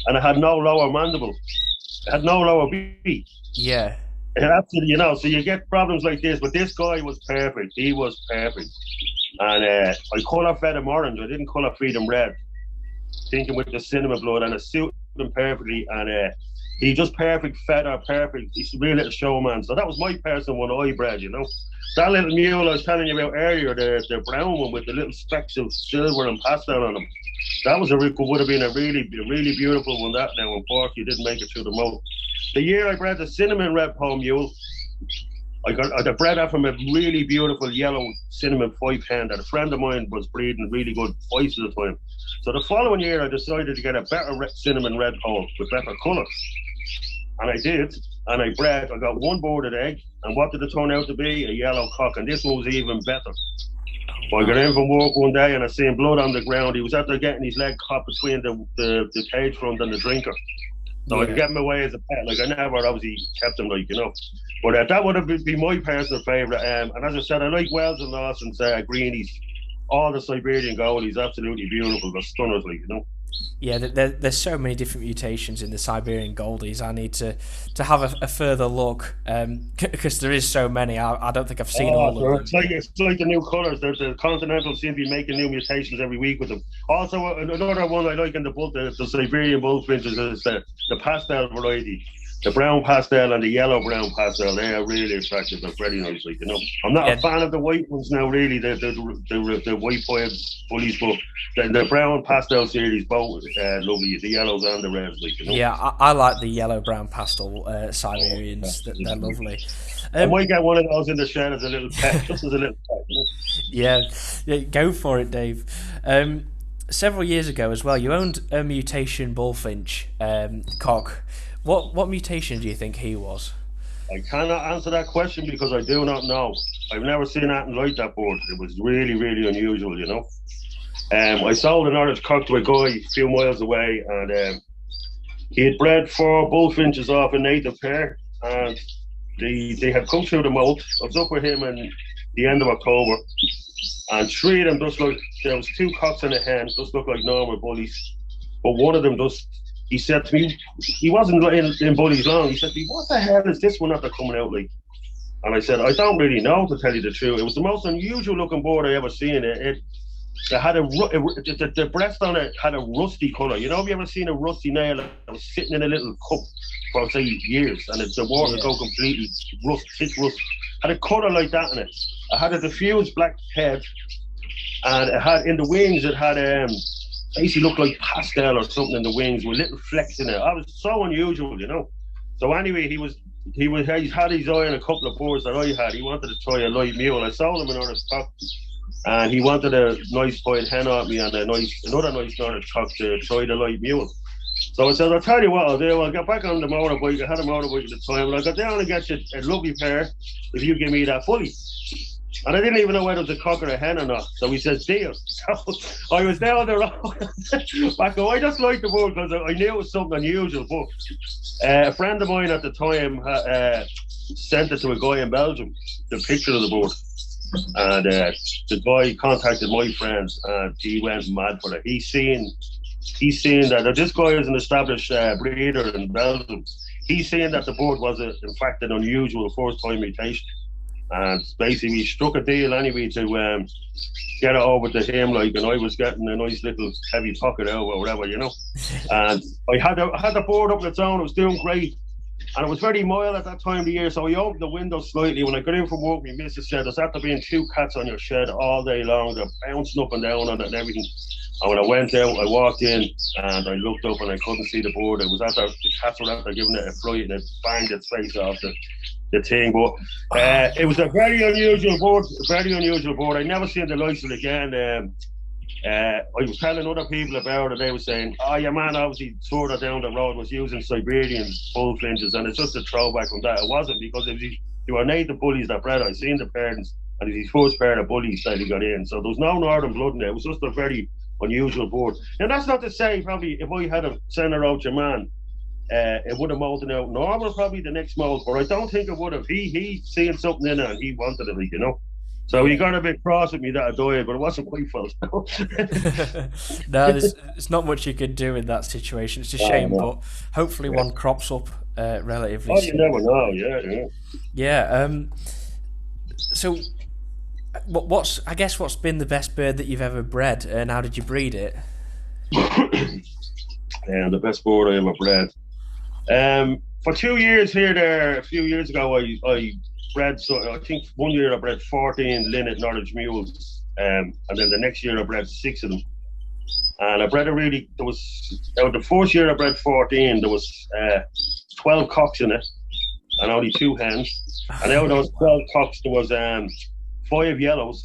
and it had no lower mandible, it had no lower beak. Yeah. And absolutely, you know, so you get problems like this. But this guy was perfect. He was perfect, and I colour fed him orange. I didn't colour feed him red, thinking with the cinnamon blood, and it suited him perfectly. And he just perfect feather, perfect. He's a real little showman. So that was my personal one I bred, you know. That little mule I was telling you about earlier, the brown one with the little specks of silver and pastel on them. That was would have been a really beautiful one. That now, unfortunately, didn't make it through the mold. The year I bred the cinnamon redpoll mule, I bred that from a really beautiful yellow cinnamon five hen that a friend of mine was breeding really good fights at the time. So the following year, I decided to get a better cinnamon redpoll with better colours, and I did. And I got one boarded egg, and what did it turn out to be? A yellow cock, and this one was even better. So I got in from work one day, and I seen blood on the ground. He was out there getting his leg caught between the cage front and the drinker. So I get him away as a pet. Like, I never obviously kept him, like, you know. But that would have been my personal favourite. And as I said, I like Wells and Lawson's greenies. All the Siberian goldies, absolutely beautiful. They're stunners, like, you know. Yeah, there's so many different mutations in the Siberian goldies. I need to have a further look, because there is so many. I don't think I've seen all of them. It's like the new colours. The Continentals seem to be making new mutations every week with them. Also, another one I like in the book, the Siberian bullfinches, is the pastel variety. The brown pastel and the yellow brown pastel, they are really attractive. They're very nice, like, you know. I'm not a fan of the white ones now, really, the white bullies, but the brown pastel series, both lovely, the yellows and the reds, like, you know. Yeah, I like the yellow brown pastel Siberians. They're lovely. I might get one of those in the shed as a little pet, just as a little pet, you know? Yeah, go for it, Dave. Several years ago as well, you owned a mutation bullfinch cock. What mutation do you think he was? I cannot answer that question because I do not know. I've never seen anything like that board. It was really unusual, you know. I sold an Norwich cock to a guy a few miles away, and he had bred 4 bullfinches off a native pair, and they had come through the moult. I was up with him in the end of October, and 3 of them just like, there was 2 cocks and a hen, just looked like normal bullies, but one of them just, he said to me, he wasn't in bullies long, he said to me, what the hell is this one after coming out like? And I said, I don't really know, to tell you the truth. It was the most unusual looking board I ever seen. It had the breast on it had a rusty colour. You know, have you ever seen a rusty nail that was sitting in a little cup for, say, years, and the water go completely thick rust? Had a colour like that in it. It had a diffused black head, and it had, in the wings, it had basically looked like pastel or something in the wings with little flecks in it. That was so unusual, you know. So anyway, he's had his eye on a couple of boards that I had. He wanted to try a light mule. I sold him another cock, and he wanted a nice fine hen off me and another nice Norwich cock to try the light mule. So I said, I'll tell you what I'll do. I'll get back on the motorbike. I had a motorbike at the time, and I'll go down and get you a lovely pair if you give me that fully. And I didn't even know whether it was a cock or a hen or not. So he says, deal. So I was down the road. Back home. I just liked the board because I knew it was something unusual. But a friend of mine at the time sent it to a guy in Belgium, the picture of the board. And the guy contacted my friends, and he went mad for it. He's seen that this guy is an established breeder in Belgium. He's saying that the board was, in fact, an unusual first-time mutation. And basically, he struck a deal anyway to get it over to him, like, and I was getting a nice little heavy pocket out or whatever, you know. And I had the board up on its own. It was doing great. And it was very mild at that time of the year, so I opened the window slightly. When I got in from work, my missus said, there's after being 2 cats on your shed all day long. They're bouncing up and down on it and everything. And when I went out, I walked in and I looked up and I couldn't see the board. It was after the cats were after giving it a fright and it banged its face off the thing. But it was a very unusual board, I never seen the likes of it again. I was telling other people about it. They were saying, "Oh, your man obviously further down the road was using Siberian bullfinches," and it's just a throwback from that. It wasn't, because they were native bullies that bred. I seen the parents, and it was his first pair of bullies that he got in. So there was no northern blood in there. It was just a very unusual board. And that's not to say probably if I had a center out your man, it would have molded out normal probably the next mold, but I don't think it would have. He seen something in it and he wanted it, you know. So he got a bit cross with me that I died, but it wasn't my fault. No, there's not much you could do in that situation. It's a shame, but hopefully one crops up relatively soon. You never know, yeah. Yeah. So, what's been the best bird that you've ever bred, and how did you breed it? And the best bird I ever bred. For 2 years a few years ago, I bred, so I think 1 year I bred 14 Linnet Norwich mules, and then the next year I bred 6 of them. And I bred the first year I bred 14, there was 12 cocks in it, and only 2 hens. And out of those 12 cocks, there was 5 yellows,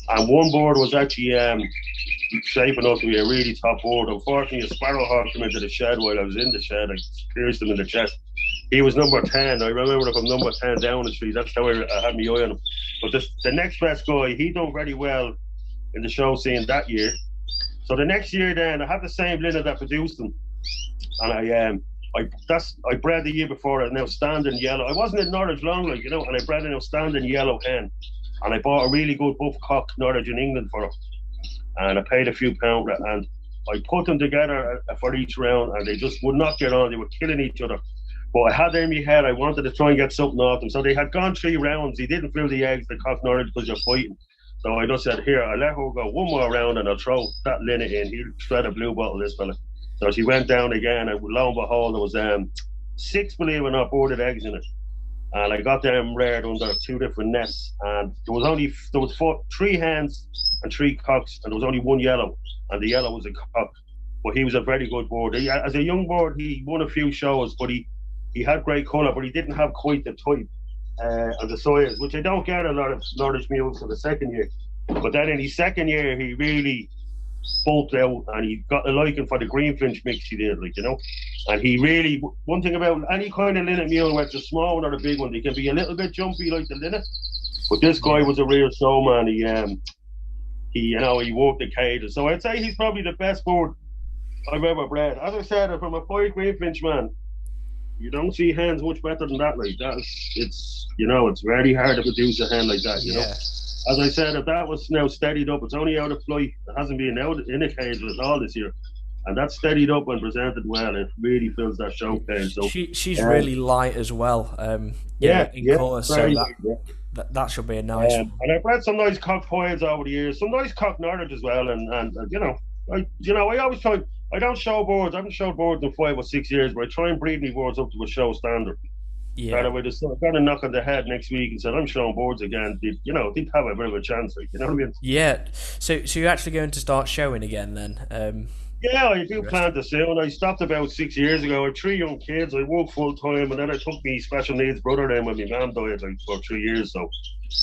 and 1 bird was actually safe enough to be a really top bird. Unfortunately, a sparrowhawk came into the shed while I was in the shed. I pierced him in the chest. He was number 10. I remember from number 10 down the street. That's how I had my eye on him. But the next best guy, he done very well in the show scene that year. So the next year then, I had the same linnet that produced him. And I bred the year before an outstanding yellow. I wasn't in Norwich long, like, you know, and I bred an outstanding yellow hen. And I bought a really good buff cock Norwich in England for her. And I paid a few pounds, and I put them together for each round, and they just would not get on. They were killing each other. But I had in my head, I wanted to try and get something off them. So they had gone 3 rounds. He didn't fill the eggs, the cock Norwich, because you're fighting. So I just said, here, I'll let her go 1 more round and I'll throw that linnet in. He'll shred a blue bottle, this fella. So she went down again, and lo and behold, there was 6, believe it or not, boarded eggs in it. And I got them reared under 2 different nests. And there was 3 hens and 3 cocks, and there was only 1 yellow. And the yellow was a cock. But he was a very good bird. As a young bird, he won a few shows, but he had great colour, but he didn't have quite the type and the size, which I don't get a lot of Norwich mules for the second year. But then in his second year, he really bulked out, and he got a liking for the greenfinch mix he did, like, you know. And he really, one thing about any kind of linnet mule, whether it's a small one or a big one, they can be a little bit jumpy like the linnet. But this guy was a real showman. He worked the cages. So I'd say he's probably the best bird I've ever bred. As I said, from a pied greenfinch, man, you don't see hens much better than that. Like that, it's very hard to produce a hen like that. You know, as I said, if that was now steadied up, it's only out of flight. It hasn't been out in a cage at all this year, and that's steadied up and presented well. It really fills that showcase. So she's really light as well. In colour, so that should be a nice one. And I've bred some nice cock pieds over the years, some nice cock Norwich as well, and I always try. I don't show boards. I haven't showed boards in 5 or 6 years, but I try and breed me boards up to a show standard. Yeah. Right away, I got a knock on the head next week and said, I'm showing boards again. They'd have a bit of a chance, like, you know what I mean? Yeah. So you're actually going to start showing again then? Yeah, I do plan to soon. I stopped about 6 years ago. I have 3 young kids. I work full time, and then I took me special needs brother then when my mum died for 3 years. So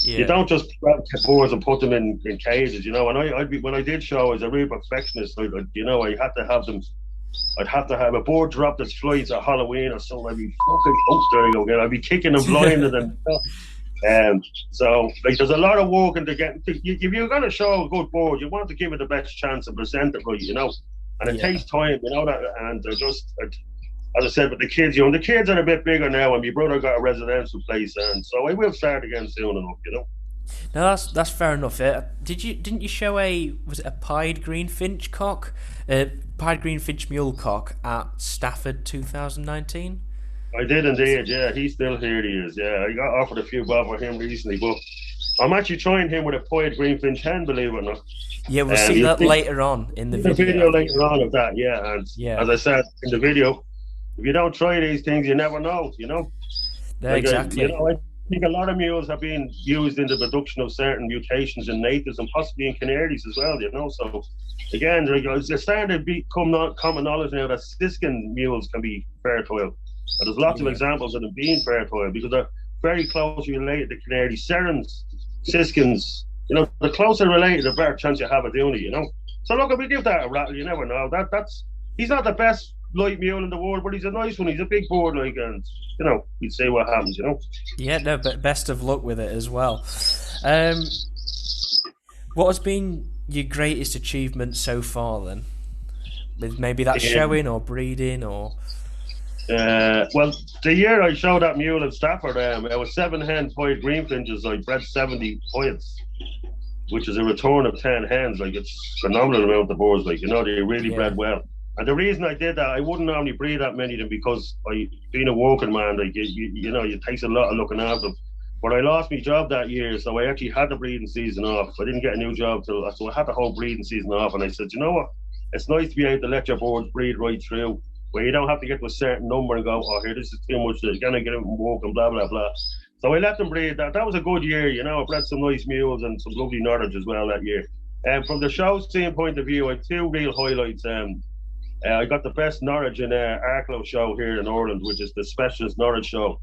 you don't just grab boards and put them in cages, you know. And when I did show, I was a real perfectionist. I had to have them. I'd have to have a board drop its flights at Halloween or something. I'd be there you go again. I'd be kicking them blinded and so like there's a lot of work into getting. If you're going to show a good board, you want to give it the best chance and present it right, you know. And it takes time, you know that. And as I said, with the kids, the kids are a bit bigger now, and my brother got a residential place, and so I will start again soon enough, you know. No, that's fair enough. Didn't you show was it a pied greenfinch cock, pied greenfinch mule cock at Stafford 2019? I did indeed. Yeah, he's still here. He is. Yeah, I got offered a few bob for him recently, but I'm actually trying him with a pied greenfinch hen, believe it or not. Yeah, we'll see that later on in the video. Later on of that, yeah. And as I said in the video, if you don't try these things, you never know. Yeah, exactly. I think a lot of mules have been used in the production of certain mutations in natives and possibly in canaries as well. So again, it's starting to become common knowledge now that siskin mules can be fertile. And there's lots of examples of them being fertile because they're very closely related to canary serans, siskins. The closer related, the better chance you have of doing it. So look, if we give that a rattle, you never know. He's not the best light mule in the world, but he's a nice one. He's a big board, and we'd see what happens. Yeah, no, but best of luck with it as well. What has been your greatest achievement so far then? With maybe that showing or breeding or. Well, the year I showed that mule in Stafford, it was 7 hen pied greenfinches. I bred 70 points, which is a return of 10 hens. It's phenomenal amount of boards. They really bred well. And the reason I did that, I wouldn't normally breed that many of them because being a working man, it takes a lot of looking after them. But I lost my job that year, so I actually had the breeding season off. I didn't get a new job so I had the whole breeding season off. And I said, you know what? It's nice to be able to let your boards breed right through, where you don't have to get to a certain number and go, oh, here, this is too much. You're gonna get out and walk and blah blah blah. So I let them breed. That was a good year. I bred some nice mules and some lovely Norwich as well that year. And from the show scene point of view, I have 2 real highlights. I got the best Norwich in Arklow show here in Ireland, which is the specialist Norwich show.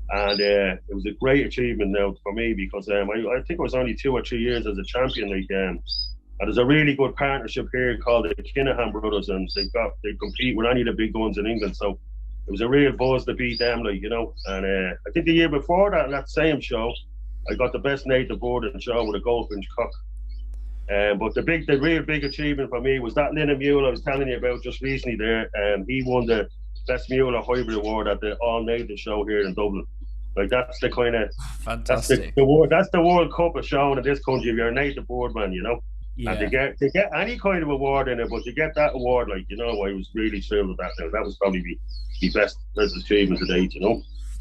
And it was a great achievement now for me because I think I was only 2 or 3 years as a champion. And there's a really good partnership here called the Kinahan Brothers, and they compete with any of the big guns in England. So it was a real buzz to beat them, And I think the year before that same show, I got the best native board in the show with a goldfinch cock. But the real big achievement for me was that Linna mule I was telling you about just recently there. He won the best mule or hybrid award at the all native show here in Dublin. That's the kind of fantastic. That's the World Cup of showing in this country if you're a native board man, Yeah. And to get any kind of award in it, but to get that award, I was really thrilled with that. Now that was probably the best achievement to date,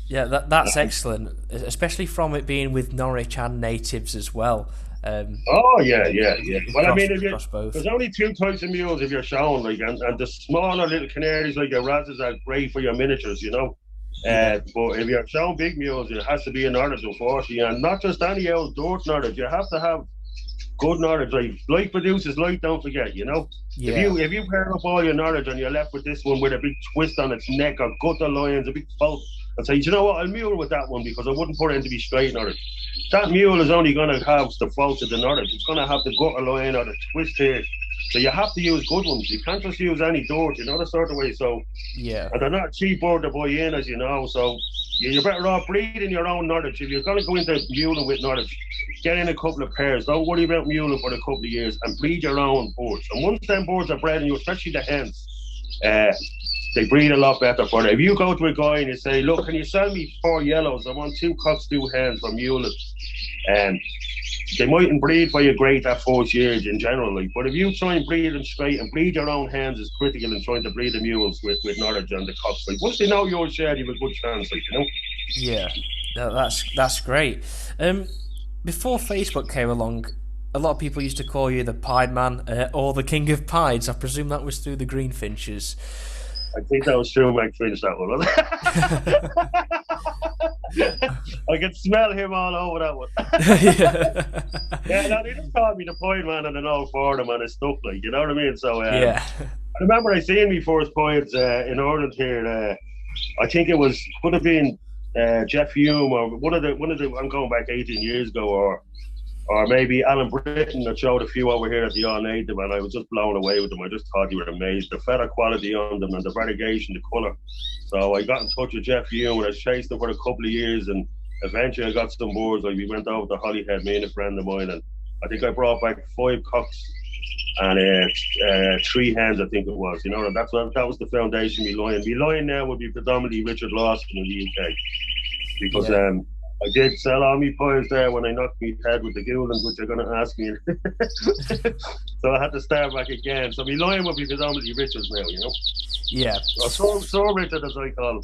Yeah, that's excellent, especially from it being with Norwich and natives as well. Oh yeah. Well, I mean, there's only 2 types of mules if you're showing, and the smaller little canaries like your razzes are great for your miniatures, But if you're showing big mules, it has to be a Norwich, unfortunately, and not just any old dirt Norwich. You have to have good Norwich, like produces like, don't forget, Yeah. If you pair up all your Norwich and you're left with this one with a big twist on its neck or gutter lines, a big fault, and say, you know what, I'll mule with that one because I wouldn't put it in to be straight Norwich. That mule is only going to have the fault of the Norwich. It's going to have the gutter line or the twist here. So you have to use good ones. You can't just use any dirt, the sort of way. So yeah, and they're not a cheap board to buy in, as you know. So you're better off breeding your own Norwich. If you're going to go into muling with Norwich, get in a couple of pairs. Don't worry about muling for a couple of years and breed your own boards. And once them boards are bred in you, especially the hens, they breed a lot better for it. If you go to a guy and you say, look, can you sell me 4 yellows? I want 2 cocks, 2 hens for muling. They mightn't breed for you great that 4 years in general. But if you try and breed them straight and breed your own hens is critical in trying to breed the mules with Norwich and the cocks. Once they know your shed, you have a good chance, Yeah, no, that's great. Before Facebook came along, a lot of people used to call you the Pied Man or the King of Pieds. I presume that was through the Greenfinches. I think that was true, Mike Finch, that one. I can smell him all over that one. No, they just called me the Pied Man and an old Fordham and his stuff, you know what I mean? So, yeah. I remember I seen me first Pieds in Ireland here. I think could have been Jeff Hume or one of the. I'm going back 18 years ago, or maybe Alan Britton that showed a few over here at the All Native, and I was just blown away with them. I just thought you were amazed. The feather quality on them and the variegation, the colour. So I got in touch with Jeff Hume and I chased him for a couple of years, and eventually I got some boards. We went over to Holyhead, me and a friend of mine, and I think I brought back 5 cocks and 3 hens, I think it was. And that was the foundation of my line. My line now would be predominantly Richard Lawson in the UK, because I did sell all my pies there when I knocked my head with the Goulans, which they're going to ask me. So I had to start back again. So my line would be predominantly Richards now, Yeah. Or so Richard, as I call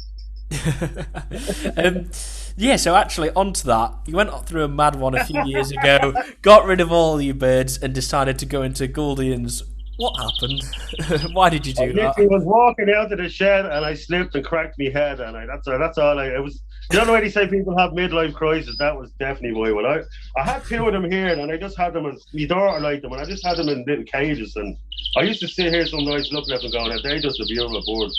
him. Yeah, so actually, onto that, you went through a mad one a few years ago, got rid of all your birds, and decided to go into Gouldians What happened? Why did you I do that? literally was walking out of the shed and I slipped and cracked my head, and that's all. It was. You don't know when you say people have midlife crisis. That was definitely my one. I had two of them here, and I just had them. My daughter liked them, and I just had them in little cages. And I used to sit here some nights looking at them, going, "They just a beautiful bird."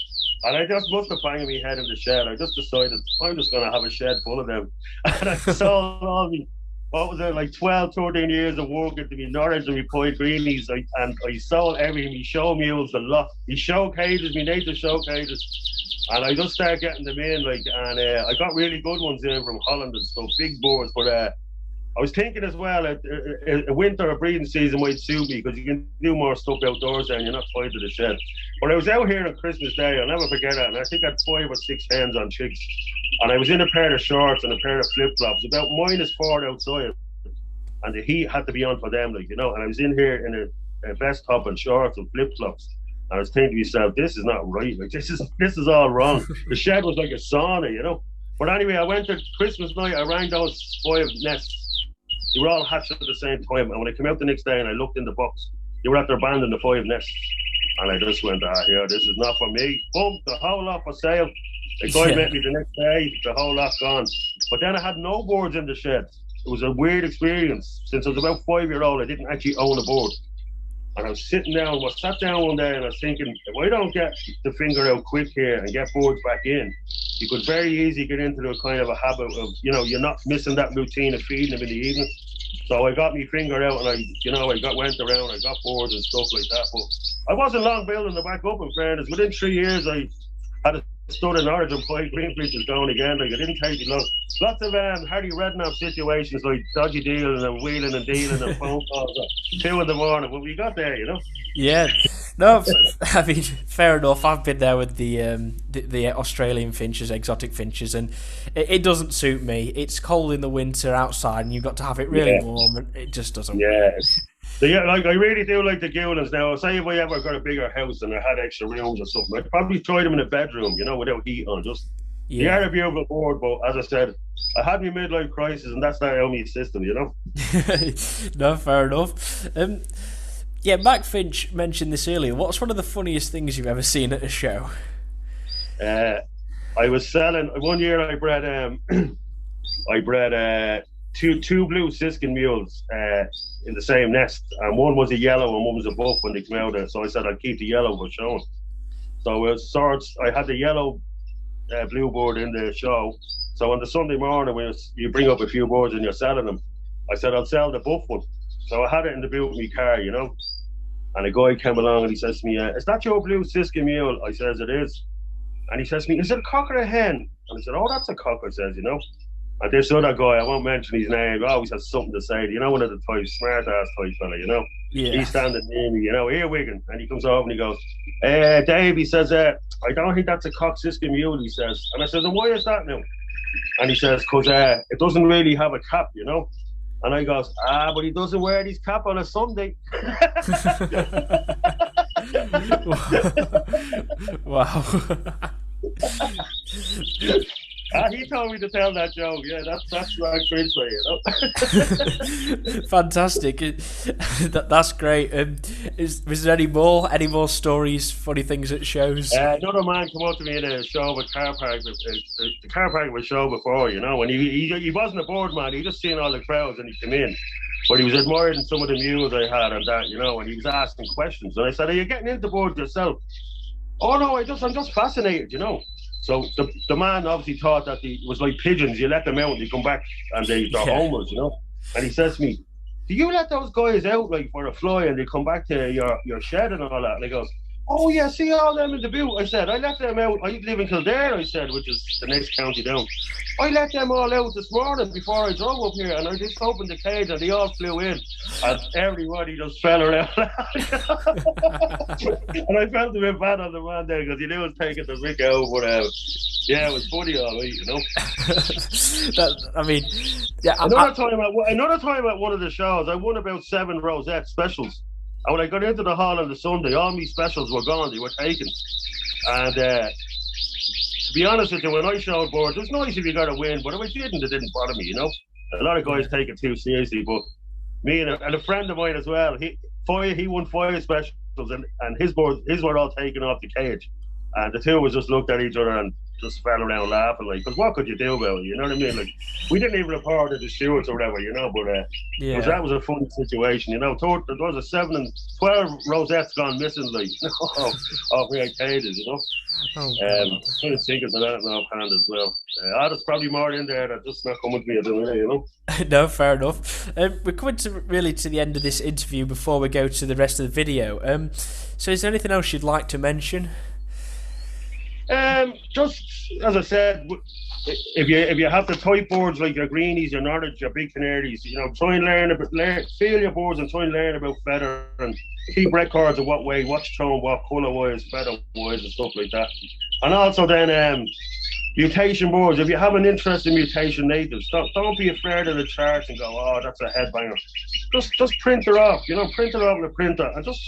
And I just must have banged my head in the shed. I just decided I'm just going to have a shed full of them, and I sold all me. What was it, like 12, 13 years of working to me Norwich and me Point Greenies, and I sold everything, me show mules, a lot, me show cages, me native show cages, and I just started getting them in, and I got really good ones in from Holland and stuff, big boards, but I was thinking as well, a winter or breeding season might suit me, because you can do more stuff outdoors then, you're not tied to the shed. But I was out here on Christmas Day, I'll never forget it, and I think I had 5 or 6 hens on chicks. And I was in a pair of shorts and a pair of flip-flops, about -4 outside, and the heat had to be on for them, and I was in here in a vest top and shorts and flip-flops, and I was thinking to myself, this is not right, this is all wrong. The shed was like a sauna, But anyway, I went to Christmas night, I rang those 5 nests. They were all hatched at the same time, and when I came out the next day and I looked in the box, they were at their band in the 5 nests, and I just went, this is not for me. Boom, the whole lot for sale. The guy met me the next day, the whole lot gone. But then I had no boards in the shed. It was a weird experience. Since I was about 5-year-old, I didn't actually own a board. And I was sat down one day and I was thinking, if I don't get the finger out quick here and get boards back in, you could very easily get into a kind of a habit of, you're not missing that routine of feeding them in the evening. So I got my finger out and went around, I got boards and stuff like that. But I wasn't long building them back up, in fairness. Within 3 years, I had a stood in Norwich and Point Greenfish is going again. It didn't take me long. Lots of Harry Redknapp situations, like dodgy dealing and wheeling and dealing and phone calls at 2 in the morning. But we got there, Yeah, no, I mean, fair enough. I've been there with the Australian finches, exotic finches, and it doesn't suit me. It's cold in the winter outside, and you've got to have it really warm, and it just doesn't. Yeah. So I really do like the Goulans now. Say if I ever got a bigger house and I had extra rooms or something, I'd probably try them in a bedroom, without heat on. They are a beautiful board, but as I said, I had my midlife crisis, and that's not my system, No, fair enough. Mac Finch mentioned this earlier. What's one of the funniest things you've ever seen at a show? I was selling one year. I bred two blue Siskin mules in the same nest, and one was a yellow and one was a buff when they came out. So I said I'd keep the yellow for showing. So I had the yellow blue board in the show. So on the Sunday morning, when you bring up a few boards and you're selling them, I said I'll sell the buff one. So I had it in the boot of my car, And a guy came along and he says to me, "Is that your blue Siskin mule?" I says, "It is." And he says to me, "Is it a cock or a hen?" And I said, "Oh, that's a cock," I says, And this other guy, I won't mention his name, always has something to say. One of the type, smart ass type fella, Yeah. He's standing near me, here, Wigan. And he comes over and he goes, "Dave," he says, "I don't think that's a cock Siskin mule," he says. And I says, "And why is that now?" And he says, "Because it doesn't really have a cap, And I goes, but he doesn't wear his cap on a Sunday." Wow. He told me to tell that joke. Yeah, that's right, Prince for you. Fantastic. That's great. Was there any more stories, funny things at shows? Another man came up to me in a show with car park. The car park was show before, and he wasn't a board man. He just seen all the crowds and he came in. But he was admiring some of the mules I had and that, and he was asking questions. And I said, "Are you getting into boards yourself?" "Oh no, I'm just fascinated, So the man obviously thought that it was like pigeons. You let them out and they come back and they're homers, And he says to me, "Do you let those guys out for a fly and they come back to your shed and all that?" And he goes, "Oh yeah, see all them in the boot." I said, "I let them out. I live in Kildare," I said, which is the next county down. "I let them all out this morning before I drove up here, and I just opened the cage and they all flew in, and everybody just fell around." And I felt a bit bad on the man there because he knew I was taking the mick out, but it was funny, all right, Another time at one of the shows, I won about 7 rosette specials. And when I got into the hall on the Sunday, all my specials were gone. They were taken. And to be honest with you, when I showed boards, it was nice if you got a win, but if I didn't, it didn't bother me, A lot of guys take it too seriously, but me and a friend of mine as well, he won 5 specials and his were all taken off the cage, and the two of us just looked at each other and just fell around laughing, like, because what could you do about it? You know what I mean? Like, we didn't even report it to stewards or whatever, you know. But that was a funny situation, you know. There was a 7 and 12 rosettes gone missing, like, off the cages, you know. Kind of thinking of that now offhand as well. There's probably more in there that just not coming to me at the minute, you know. No, fair enough. We're coming to the end of this interview before we go to the rest of the video. So is there anything else you'd like to mention? Just as I said, if you have the type boards like your greenies, your Norwich, your big canaries, you know, try and feel your boards and try and learn about feather and keep records of what way, what's thrown, what colour wise, feather wise, and stuff like that. And also then mutation boards. If you have an interest in mutation natives, don't be afraid of the charts and go, oh, that's a headbanger. Just print her off, you know, print her off with a printer and just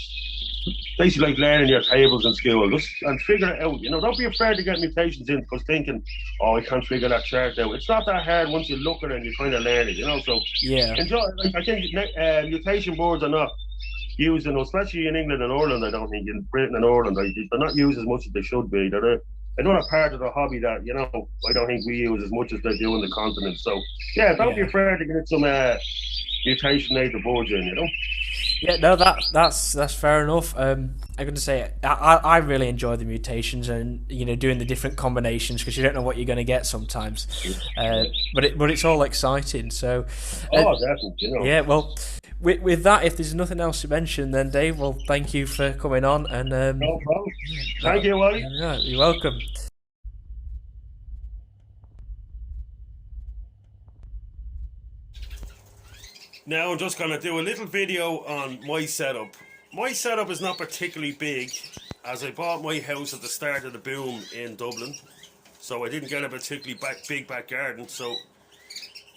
basically like learning your tables in school, and figure it out. You know, don't be afraid to get mutations in because thinking, oh, I can't figure that chart out. It's not that hard once you look at it and you kind of learn it, you know. So enjoy. Like, I think mutation boards are not used, especially in England and Ireland. I don't think in Britain and Ireland they're not used as much as they should be. They're another part of the hobby that, you know, I don't think we use as much as they do in the continent. So yeah, don't be afraid to get some mutation native boards in, you know. Yeah, no, that's fair enough. I'm going to say I really enjoy the mutations and, you know, doing the different combinations because you don't know what you're going to get sometimes. But it's all exciting. So definitely, you know. Yeah, well, with that, if there's nothing else to mention, then Dave, well, thank you for coming on and no problem. Thank you, Wally. Yeah, you're welcome. Now I'm just going to do a little video on my setup. My setup is not particularly big, as I bought my house at the start of the boom in Dublin, so I didn't get a particularly big back garden. So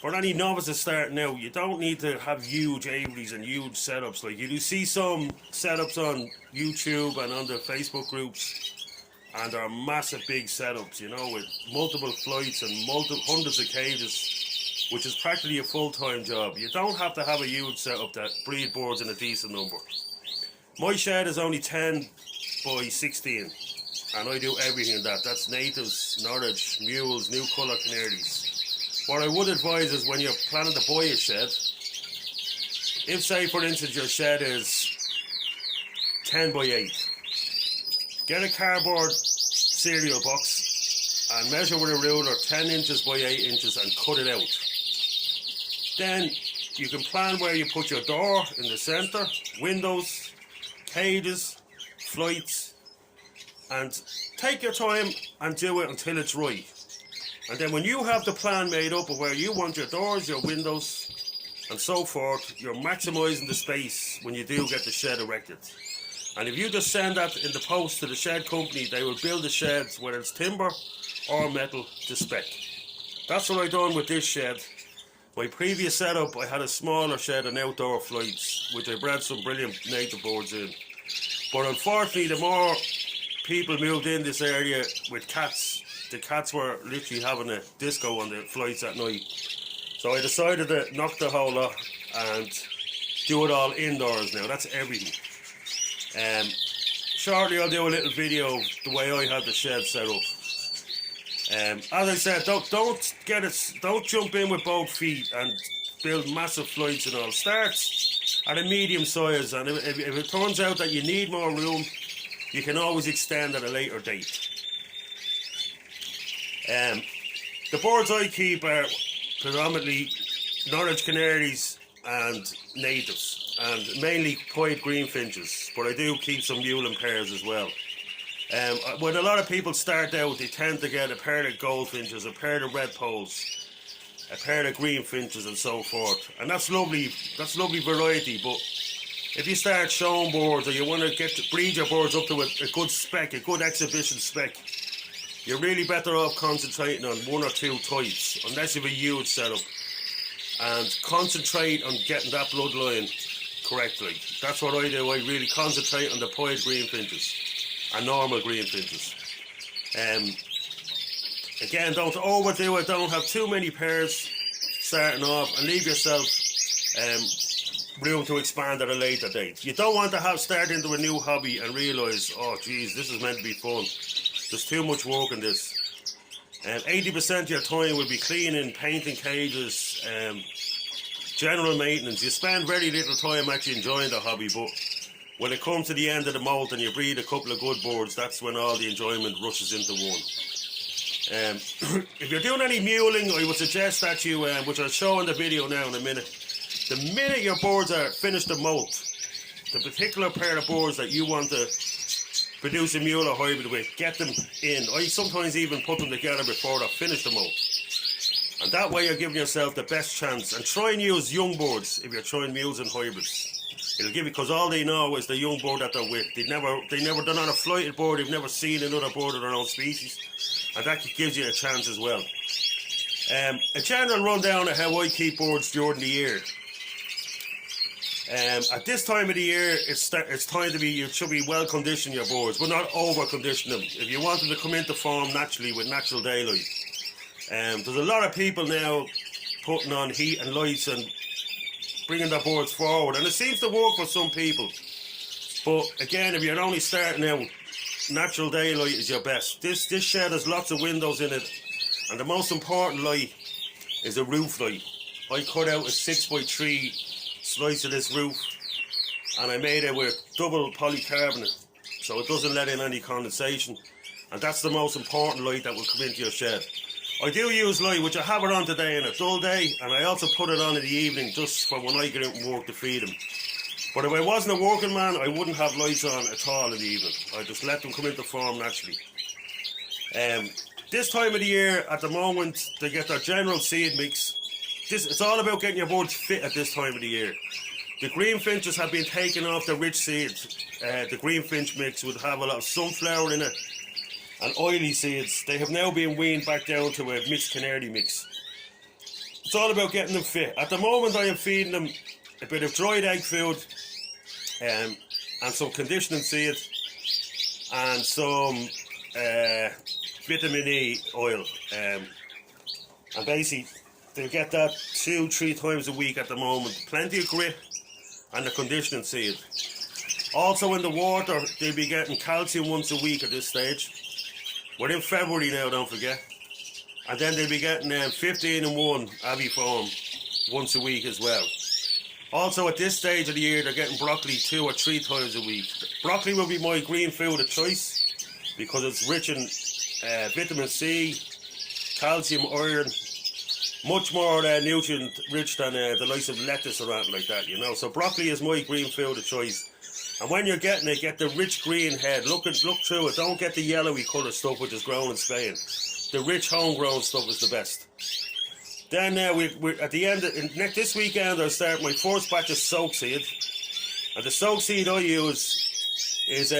for any novices starting out, you don't need to have huge aviaries and huge setups. Like, you do see some setups on YouTube and on the Facebook groups, and they're massive big setups, you know, with multiple flights and hundreds of cages, which is practically a full-time job. You don't have to have a huge setup that breed boards in a decent number. My shed is only 10 by 16, and I do everything in that. That's natives, Norwich, mules, new colour canaries. What I would advise is when you're planning to buy a shed, if, say, for instance, your shed is 10 by 8, get a cardboard cereal box and measure with a ruler 10 inches by 8 inches and cut it out. Then you can plan where you put your door in the centre, windows, cages, flights, and take your time and do it until it's right. And then when you have the plan made up of where you want your doors, your windows, and so forth, you're maximising the space when you do get the shed erected. And if you just send that in the post to the shed company, they will build the sheds, whether it's timber or metal, to spec. That's what I done with this shed. My previous setup, I had a smaller shed and outdoor flights, which I bred some brilliant native boards in. But unfortunately, the more people moved in this area with cats, the cats were literally having a disco on the flights at night. So I decided to knock the whole lot and do it all indoors now. That's everything. Shortly I'll do a little video of the way I had the shed set up. As I said, don't jump in with both feet and build massive flights and all. Start at a medium size, and if it turns out that you need more room, you can always extend at a later date. The boards I keep are predominantly Norwich canaries and natives, and mainly pied greenfinches, but I do keep some mule and pairs as well. When a lot of people start out, they tend to get a pair of goldfinches, a pair of red poles, a pair of greenfinches, and so forth. And that's lovely variety. But if you start showing boards, or you want to breed your boards up to a good spec, a good exhibition spec, you're really better off concentrating on one or two types, unless you have a huge setup, and concentrate on getting that bloodline correctly. That's what I do. I really concentrate on the pied greenfinches and normal greenfinches. Again, don't overdo it. Don't have too many pairs starting off, and leave yourself room to expand at a later date. You don't want to start into a new hobby and realise, oh geez, this is meant to be fun. There's too much work in this. 80% of your time will be cleaning, painting cages, general maintenance. You spend very little time actually enjoying the hobby, but when it comes to the end of the molt and you breed a couple of good boards, that's when all the enjoyment rushes into one. If you're doing any muling, I would suggest that you, which I'll show in the video now in a minute, the minute your boards are finished to molt, the particular pair of boards that you want to produce a mule or hybrid with, get them in. I sometimes even put them together before they're finished the molt. And that way you're giving yourself the best chance. And try and use young boards if you're trying mules and hybrids. It'll give you, because all they know is the young board that they're with. They're not on a flighted board, they've never seen another board of their own species. And that gives you a chance as well. A general rundown of how I keep boards during the year. At this time of the year, it's time to be, you should be well conditioned your boards, but not over condition them. If you want them to come into form naturally with natural daylight. There's a lot of people now putting on heat and lights and bringing their boards forward, and it seems to work for some people. But again, if you're only starting out, natural daylight is your best. This shed has lots of windows in it, and the most important light is a roof light. I cut out a 6x3 slice of this roof, and I made it with double polycarbonate, so it doesn't let in any condensation, and that's the most important light that will come into your shed. I do use light, which I have it on today on a dull day, and I also put it on in the evening just for when I get out and work to feed them. But if I wasn't a working man, I wouldn't have lights on at all in the evening. I just let them come into form naturally. This time of the year, at the moment, they get their general seed mix. It's all about getting your boards fit at this time of the year. The greenfinches have been taken off the rich seeds. The greenfinch mix would have a lot of sunflower in it and oily seeds. They have now been weaned back down to a mixed canary mix. It's all about getting them fit. At the moment I am feeding them a bit of dried egg food and some conditioning seed and some vitamin E oil. And basically they get that 2-3 times a week at the moment. Plenty of grit and the conditioning seed. Also in the water they'll be getting calcium once a week at this stage. We're in February now, don't forget. And then they'll be getting 15-in-1 Aviform once a week as well. Also at this stage of the year they're getting broccoli 2 or 3 times a week. Broccoli will be my green food of choice because it's rich in vitamin C, calcium, iron, much more nutrient rich than the likes of lettuce or anything like that, you know. So broccoli is my green food of choice. And when you're getting it, get the rich green head. Look through it. Don't get the yellowy colour stuff which is grown in Spain. The rich homegrown stuff is the best. Then we're at the end of this weekend I'll start my first batch of soak seed. And the soak seed I use is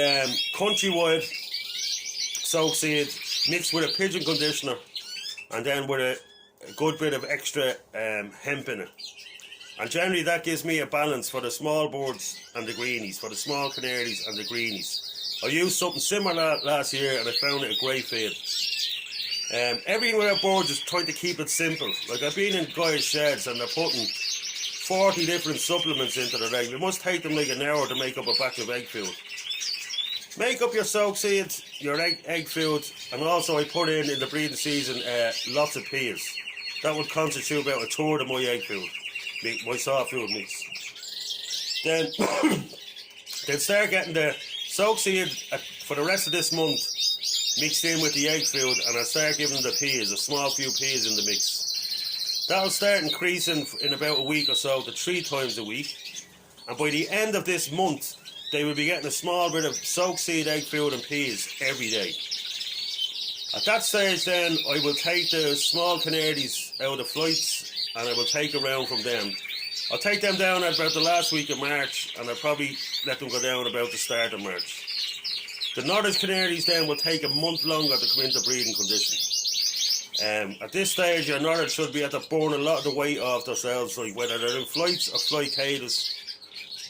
Countrywide soak seed mixed with a pigeon conditioner and then with a good bit of extra hemp in it. And generally that gives me a balance for the small boards and the greenies, for the small canaries and the greenies. I used something similar last year and I found it a great feed. Everything with our boards is trying to keep it simple. Like I've been in guys' sheds and they're putting 40 different supplements into their egg. It must take them like an hour to make up a batch of egg food. Make up your soak seeds, your egg food, and also I put in the breeding season lots of peas. That would constitute about a third of my egg food. My soft food mix. Then start getting the soak seed for the rest of this month mixed in with the egg food, and I'll start giving them the peas, a small few peas in the mix. That'll start increasing in about a week or so to 3 times a week, and by the end of this month they will be getting a small bit of soak seed, egg food and peas every day. At that stage then I will take the small canaries out of the flights and I will take around from them. I'll take them down at about the last week of March and I'll probably let them go down about the start of March. The Norwich canaries then will take a month longer to come into breeding condition. At this stage your Norwich should be able to burn a lot of the weight off themselves, like whether they're in flights or flight cages,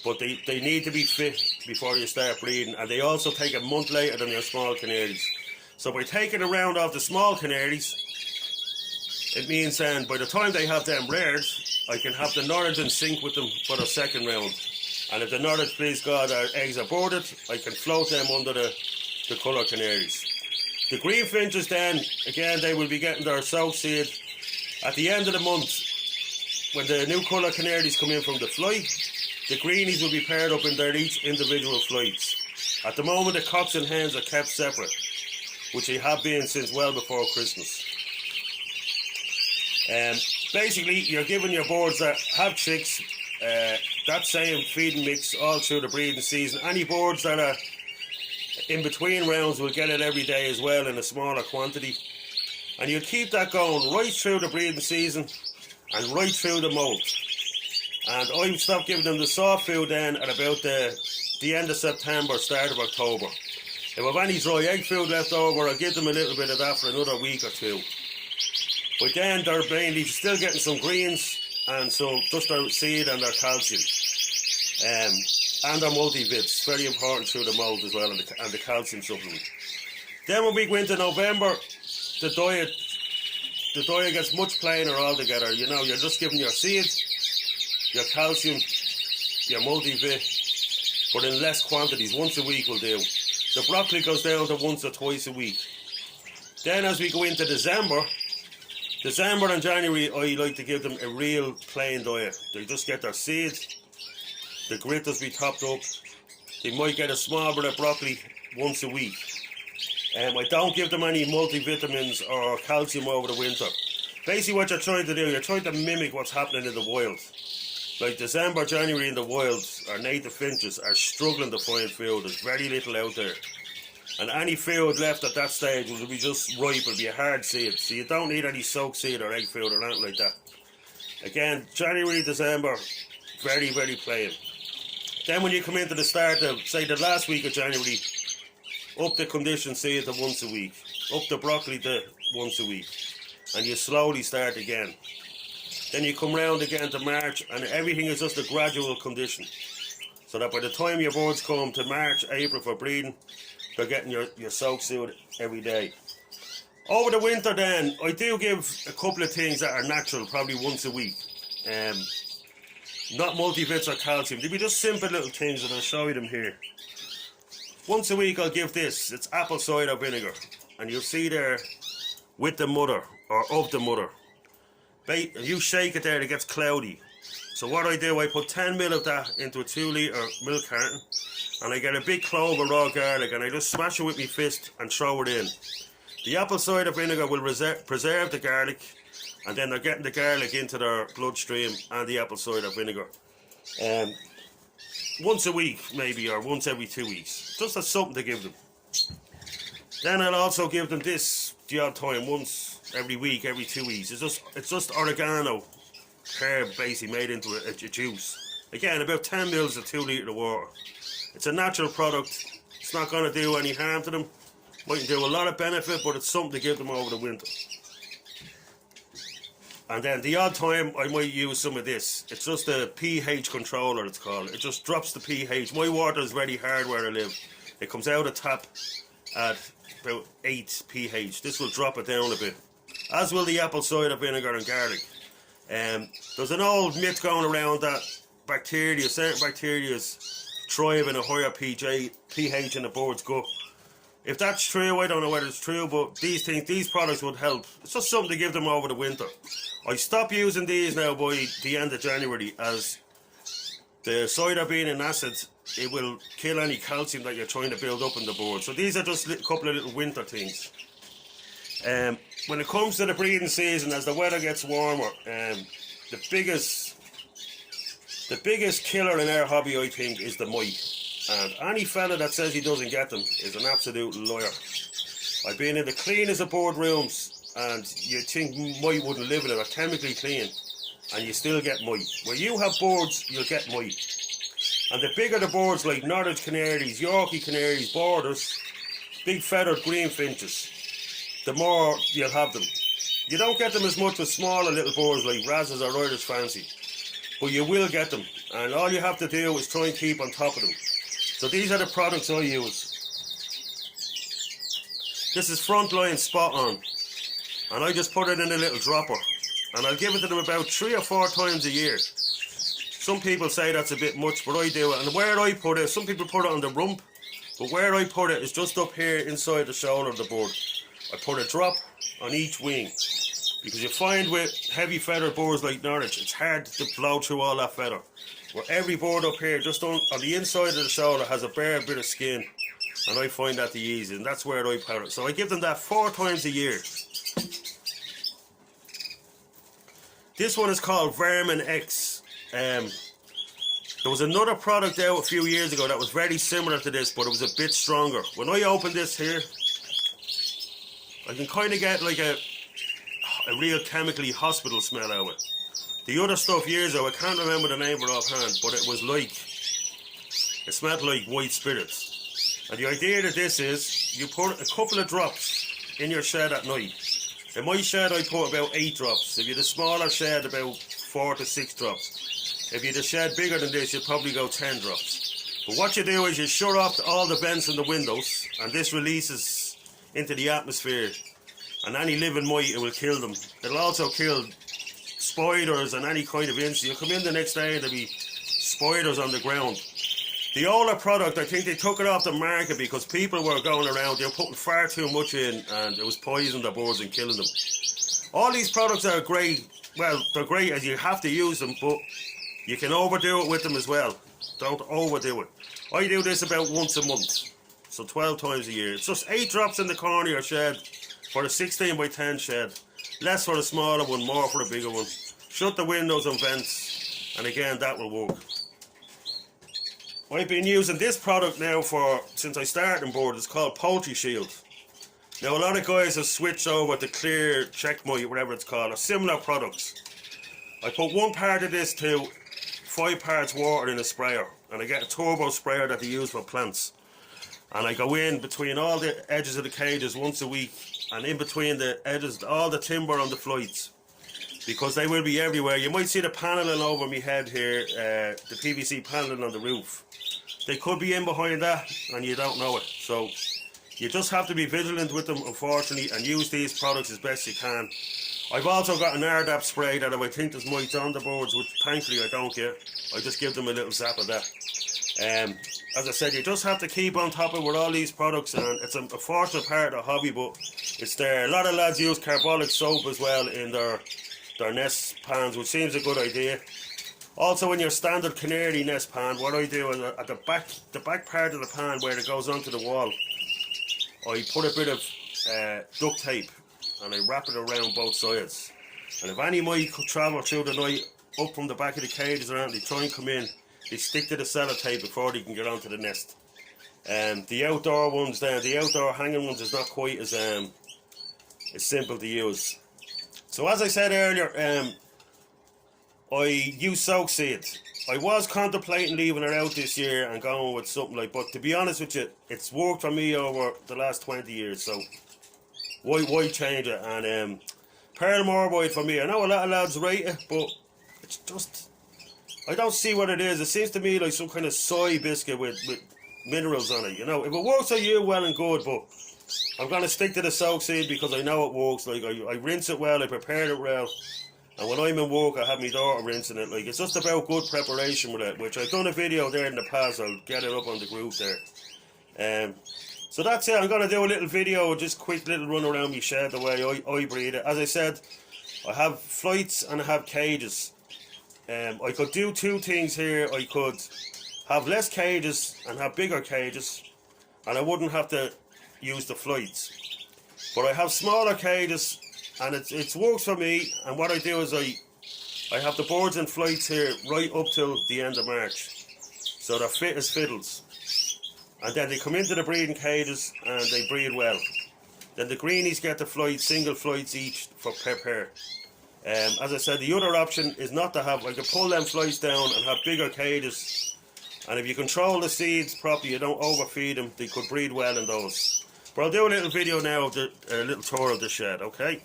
but they need to be fit before you start breeding, and they also take a month later than your small canaries. So by taking a round off the small canaries, it means then by the time they have them reared, I can have the Norwich in sync with them for the second round. And if the Norwich, please God, our eggs are boarded, I can float them under the colour canaries. The greenfinches then, again, they will be getting their soak seed at the end of the month. When the new colour canaries come in from the flight, the greenies will be paired up in their each individual flights. At the moment, the cocks and hens are kept separate, which they have been since well before Christmas. Basically, you're giving your boards that have chicks that same feeding mix all through the breeding season. Any boards that are in between rounds will get it every day as well in a smaller quantity. And you'll keep that going right through the breeding season and right through the molt. And I stopped giving them the soft food then at about the end of September, start of October. If I have any dry egg food left over, I'll give them a little bit of that for another week or two. But then they're mainly still getting some greens and so just their seed and their calcium. And their multivits, very important through the mold as well, and the calcium supplement. Then when we go into November, the diet gets much plainer altogether. You know, you're just giving your seed, your calcium, your multivit, but in less quantities. Once a week will do. The broccoli goes down to once or twice a week. Then as we go into December and January, I like to give them a real plain diet. They just get their seed, the grit does be topped up. They might get a small bit of broccoli once a week. I don't give them any multivitamins or calcium over the winter. Basically what you're trying to do, you're trying to mimic what's happening in the wild. Like December, January in the wild, our native finches are struggling to find food. There's very little out there. And any food left at that stage will be just ripe, it'll be a hard seed. So you don't need any soak seed or egg food or anything like that. Again, January, December, very, very plain. Then when you come into the start of, say, the last week of January, up the conditioned seed to once a week, up the broccoli to once a week, and you slowly start again. Then you come round again to March, and everything is just a gradual condition. So that by the time your boards come to March, April for breeding, they're getting your soak seed every day. Over the winter then, I do give a couple of things that are natural, probably once a week. Not multivits or calcium. They'll be just simple little things, and I'll show you them here. Once a week I'll give this. It's apple cider vinegar. And you'll see there with the mother, or of the mother. You shake it there, it gets cloudy. So what I do, I put 10 ml of that into a 2 litre milk carton. And I get a big clove of raw garlic, and I just smash it with my fist and throw it in. The apple cider vinegar will preserve the garlic, and then they're getting the garlic into their bloodstream and the apple cider vinegar. Once a week maybe, or once every 2 weeks, just as something to give them. Then I'll also give them this the odd time, once every week, every 2 weeks. It's just oregano herb basically made into a juice. Again, about 10 ml of 2 litre of water. It's a natural product. It's not going to do any harm to them. Might do a lot of benefit, but it's something to give them over the winter. And then the odd time I might use some of this. It's just a pH controller, it's called. It just drops the pH. My water is very hard where I live. It comes out of tap at about 8 pH. This will drop it down a bit. As will the apple cider vinegar and garlic. There's an old myth going around that certain bacteria thrive in a higher pH in the board's gut. If that's true, I don't know whether it's true, but these products would help. It's just something to give them over the winter. I stop using these now by the end of January, as the cider being an acid, it will kill any calcium that you're trying to build up in the board. So these are just a couple of little winter things. When it comes to the breeding season, as the weather gets warmer, the biggest killer in our hobby, I think, is the mite. And any fella that says he doesn't get them is an absolute liar. I've been in the cleanest of board rooms, and you think mite wouldn't live in it. They're chemically clean, and you still get mite. Where you have boards, you'll get mite. And the bigger the boards, like Norwich canaries, Yorkie canaries, borders, big feathered greenfinches, the more you'll have them. You don't get them as much with smaller little boards like Raz's or Irish Fancy, but you will get them, and all you have to do is try and keep on top of them. So these are the products I use. This is Frontline Spot On, and I just put it in a little dropper, and I'll give it to them about 3 or 4 times a year. Some people say that's a bit much, but I do it. And where I put it, some people put it on the rump, but where I put it is just up here inside the shoulder of the bird. I put a drop on each wing, because you find with heavy feather birds like Norwich, it's hard to blow through all that feather. Where every bird up here, just on the inside of the shoulder, has a bare bit of skin, and I find that the easy, and that's where I put it. So I give them that 4 times a year. This one is called Vermin X. There was another product out a few years ago that was very similar to this, but it was a bit stronger. When I open this here, I can kind of get like a real chemically hospital smell out of it. The other stuff years ago, I can't remember the name of it offhand, but it was like, it smelled like white spirits. And the idea of this is, you put a couple of drops in your shed at night. In my shed I put about 8 drops. If you had a smaller shed, about 4 to 6 drops. If you had a shed bigger than this, you'd probably go 10 drops. But what you do is you shut off all the vents in the windows, and this releases into the atmosphere, and any living mite, it will kill them. It'll also kill spiders and any kind of insect. You'll come in the next day and there'll be spiders on the ground. The older product, I think they took it off the market because people were going around, they were putting far too much in, and it was poisoning the birds and killing them. All these products are great. Well, they're great as you have to use them, but you can overdo it with them as well. Don't overdo it. I do this about once a month, so 12 times a year. It's just 8 drops in the corner of your shed for the 16 by 10 shed. Less for the smaller one, more for the bigger one. Shut the windows and vents, and again, that will work. I've been using this product now since I started on board. It's called Poultry Shield. Now, a lot of guys have switched over to Clear, Checkmate, whatever it's called, or similar products. I put 1 part of this to 5 parts water in a sprayer, and I get a turbo sprayer that they use for plants. And I go in between all the edges of the cages once a week, and in between the edges, all the timber on the flights, because they will be everywhere. You might see the paneling over my head here, the PVC paneling on the roof. They could be in behind that, and you don't know it. So you just have to be vigilant with them, unfortunately, and use these products as best you can. I've also got an RDAP spray that if I think there's mites on the boards, which thankfully I don't get, I just give them a little zap of that. As I said, you just have to keep on top of it with all these products, and it's a fortunate part of the hobby, but it's there. A lot of lads use carbolic soap as well in their nest pans, which seems a good idea. Also, in your standard canary nest pan, what I do is at the back part of the pan where it goes onto the wall, I put a bit of duct tape and I wrap it around both sides. And if any mite could travel through the night up from the back of the cages around, they try and come in, they stick to the sellotape before they can get onto the nest. The outdoor ones there, the outdoor hanging ones is not quite as simple to use. So as I said earlier, I use soak seed. I was contemplating leaving it out this year and going with something like, but to be honest with you, it's worked for me over the last 20 years, so why change it? And Pearl Morboid for me, I know a lot of lads rate it, but it's just, I don't see what it is. It seems to me like some kind of soy biscuit with minerals on it, you know. If it works for you, well and good, but I'm going to stick to the soak seed because I know it works. Like, I rinse it well, I prepare it well. And when I'm in work, I have my daughter rinsing it. Like, it's just about good preparation with it, which I've done a video there in the past. I'll get it up on the group there. So that's it. I'm going to do a little video, just quick little run around my shed, the way I breed it. As I said, I have flights and I have cages. I could do 2 things here. I could have less cages and have bigger cages, and I wouldn't have to use the flights. But I have smaller cages, and it works for me. And what I do is I have the boards and flights here right up till the end of March, so they're fit as fiddles. And then they come into the breeding cages and they breed well. Then the greenies get the flights, single flights each per pair. As I said, the other option is not to have, I can pull them flights down and have bigger cages. And if you control the seeds properly, you don't overfeed them, they could breed well in those. But I'll do a little video now of a little tour of the shed, okay?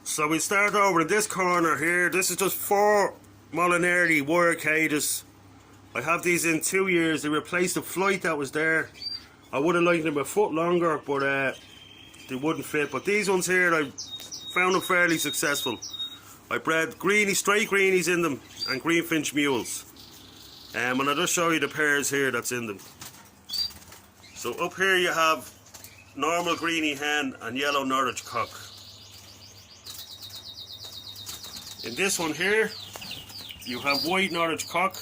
So we start over in this corner here. This is just 4 Molinari wire cages. I have these in 2 years. They replaced the flight that was there. I would have liked them a foot longer, but they wouldn't fit. But these ones here, I'm found them fairly successful. I bred straight greenies in them and greenfinch mules. And I'll just show you the pairs here that's in them. So up here you have normal greeny hen and yellow Norwich cock. In this one here, you have white Norwich cock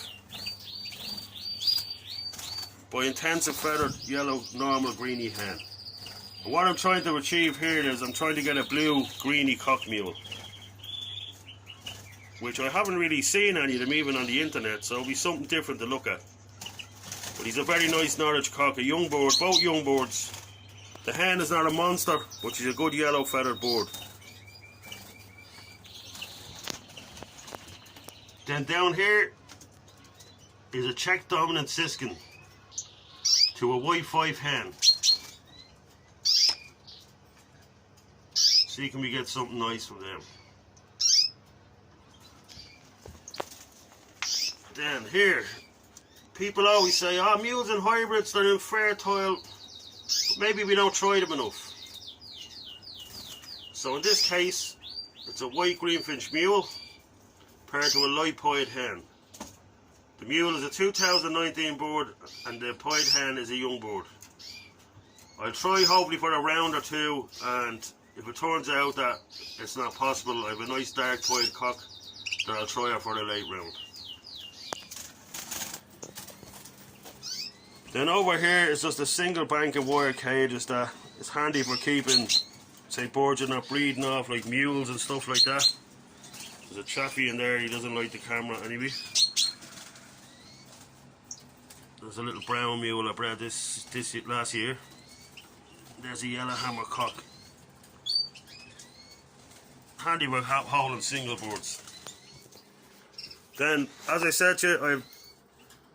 by intensive feathered yellow normal greeny hen. And what I'm trying to achieve here is I'm trying to get a blue greeny cock mule, which I haven't really seen any of them even on the internet, so it'll be something different to look at. But he's a very nice Norwich cock, a young board, both young boards. The hen is not a monster, but she's a good yellow feathered board. Then down here is a Czech dominant siskin to a white 5 hen. See, can we get something nice from them? Then here, people always say, oh, mules and hybrids, they're infertile. Maybe we don't try them enough. So in this case, it's a white greenfinch mule paired to a light pied hen. The mule is a 2019 board and the pied hen is a young board. I'll try hopefully for a round or two, and if it turns out that it's not possible, I have a nice dark pied cock that I'll try her for a late round. Then over here is just a single bank of wire cages that is handy for keeping, say, boards you're not breeding off, like mules and stuff like that. There's a chappie in there, he doesn't like the camera anyway. There's a little brown mule I bred this last year. There's a yellow hammer cock. Handy for holding single boards. Then, as I said to you, I have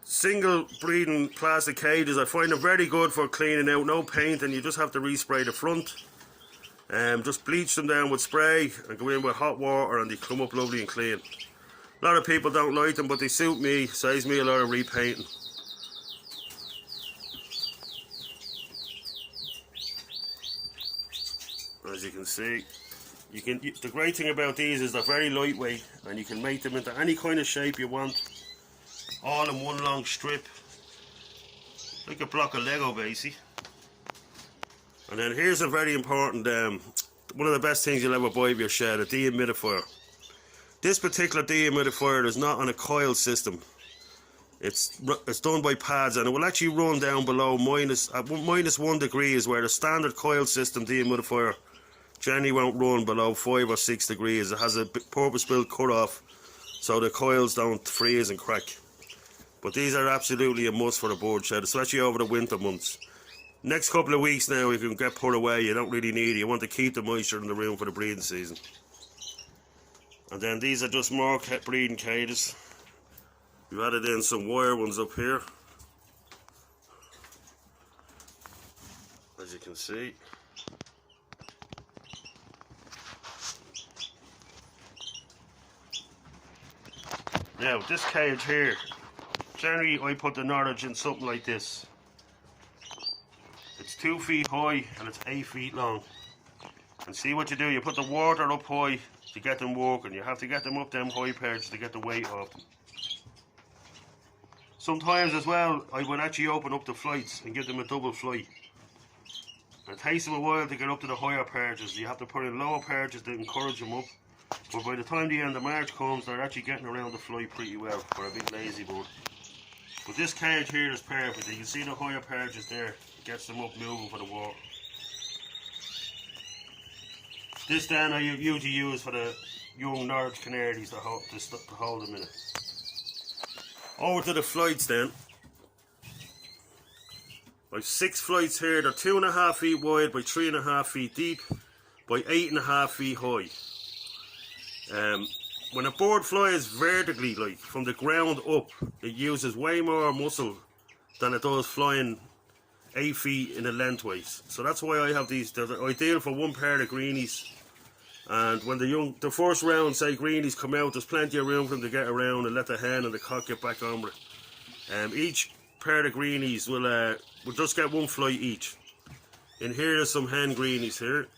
single breeding plastic cages. I find them very good for cleaning out, no paint, and you just have to respray the front. Just bleach them down with spray and go in with hot water and they come up lovely and clean. A lot of people don't like them, but they suit me, saves me a lot of repainting. As you can see, the great thing about these is they're very lightweight and you can make them into any kind of shape you want, all in one long strip, like a block of Lego basically. And then here's a very important, one of the best things you'll ever buy for your shed, a dehumidifier. This particular dehumidifier is not on a coil system. It's done by pads, and it will actually run down below minus 1 degree is where the standard coil system dehumidifier generally won't run below 5 or 6 degrees. It has a purpose-built cut-off so the coils don't freeze and crack. But these are absolutely a must for a board shed, especially over the winter months. Next couple of weeks now you can get put away, you don't really need it. You want to keep the moisture in the room for the breeding season. And then these are just more breeding cages. We've added in some wire ones up here, as you can see. Now this cage here, generally I put the Norwich in something like this. It's 2 feet high and it's 8 feet long. And see what you do, you put the water up high to get them working. You have to get them up them high perches to get the weight off them. Sometimes as well, I would actually open up the flights and give them a double flight. And it takes them a while to get up to the higher perches. You have to put in lower perches to encourage them up. But by the time the end of March comes, they're actually getting around the flight pretty well for a big lazy board. But this cage here is perfect. You can see the higher perches there. It gets them up moving for the water. This then I usually use for the young Norwich canaries to hold them in it. Over to the flights then. I've 6 flights here. They're 2.5 feet wide by 3.5 feet deep by 8.5 feet high. When a board flies vertically, like from the ground up, it uses way more muscle than it does flying 8 feet in a lengthways. So that's why I have these. They're ideal for one pair of greenies. And when the first round, say greenies come out, there's plenty of room for them to get around and let the hen and the cock get back on with it. Each pair of greenies will just get 1 flight each. In here there's some hen greenies here.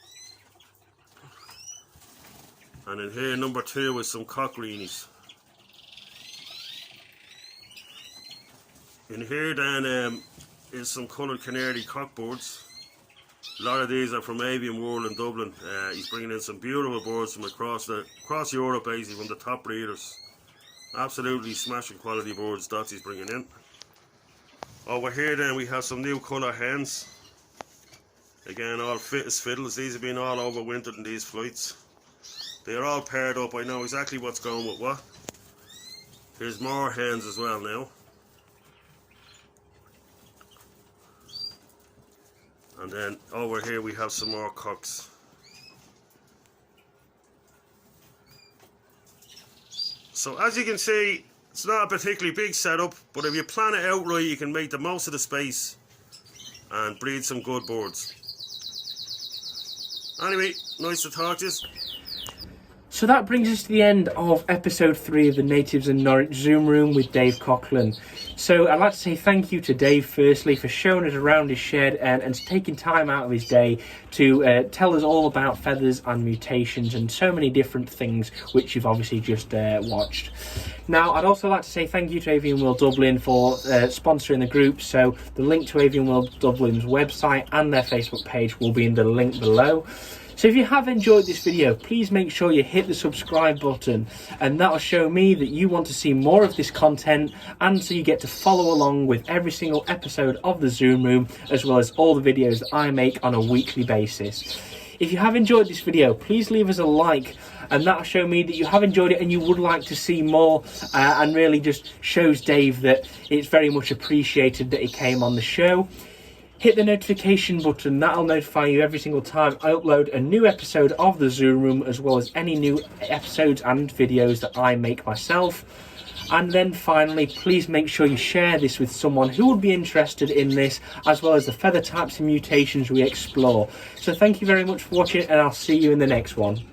And in here, number 2 is some cockleenies. In here then is some coloured canary cockboards. A lot of these are from Avian World in Dublin. He's bringing in some beautiful boards from across Europe, basically, from the top breeders. Absolutely smashing quality boards that he's bringing in. Over here then we have some new colour hens. Again, all fit as fiddles. These have been all overwintered in these flights. They're all paired up. I know exactly what's going with what. Here's more hens as well now. And then over here we have some more cocks. So as you can see, it's not a particularly big setup, but if you plan it out right, you can make the most of the space and breed some good birds. Anyway, nice to talk to you. So that brings us to the end of episode 3 of the Natives in Norwich Zoom Room with Dave Coughlan. So I'd like to say thank you to Dave firstly for showing us around his shed and taking time out of his day to tell us all about feathers and mutations and so many different things which you've obviously just watched. Now I'd also like to say thank you to Avian World Dublin for sponsoring the group. So the link to Avian World Dublin's website and their Facebook page will be in the link below. So if you have enjoyed this video, please make sure you hit the subscribe button, and that'll show me that you want to see more of this content, and so you get to follow along with every single episode of the Zoom Room, as well as all the videos that I make on a weekly basis. If you have enjoyed this video, please leave us a like, and that'll show me that you have enjoyed it and you would like to see more, and really just shows Dave that it's very much appreciated that he came on the show. Hit the notification button, that'll notify you every single time I upload a new episode of the Zoom Room, as well as any new episodes and videos that I make myself. And then finally, please make sure you share this with someone who would be interested in this, as well as the feather types and mutations we explore. So thank you very much for watching, and I'll see you in the next one.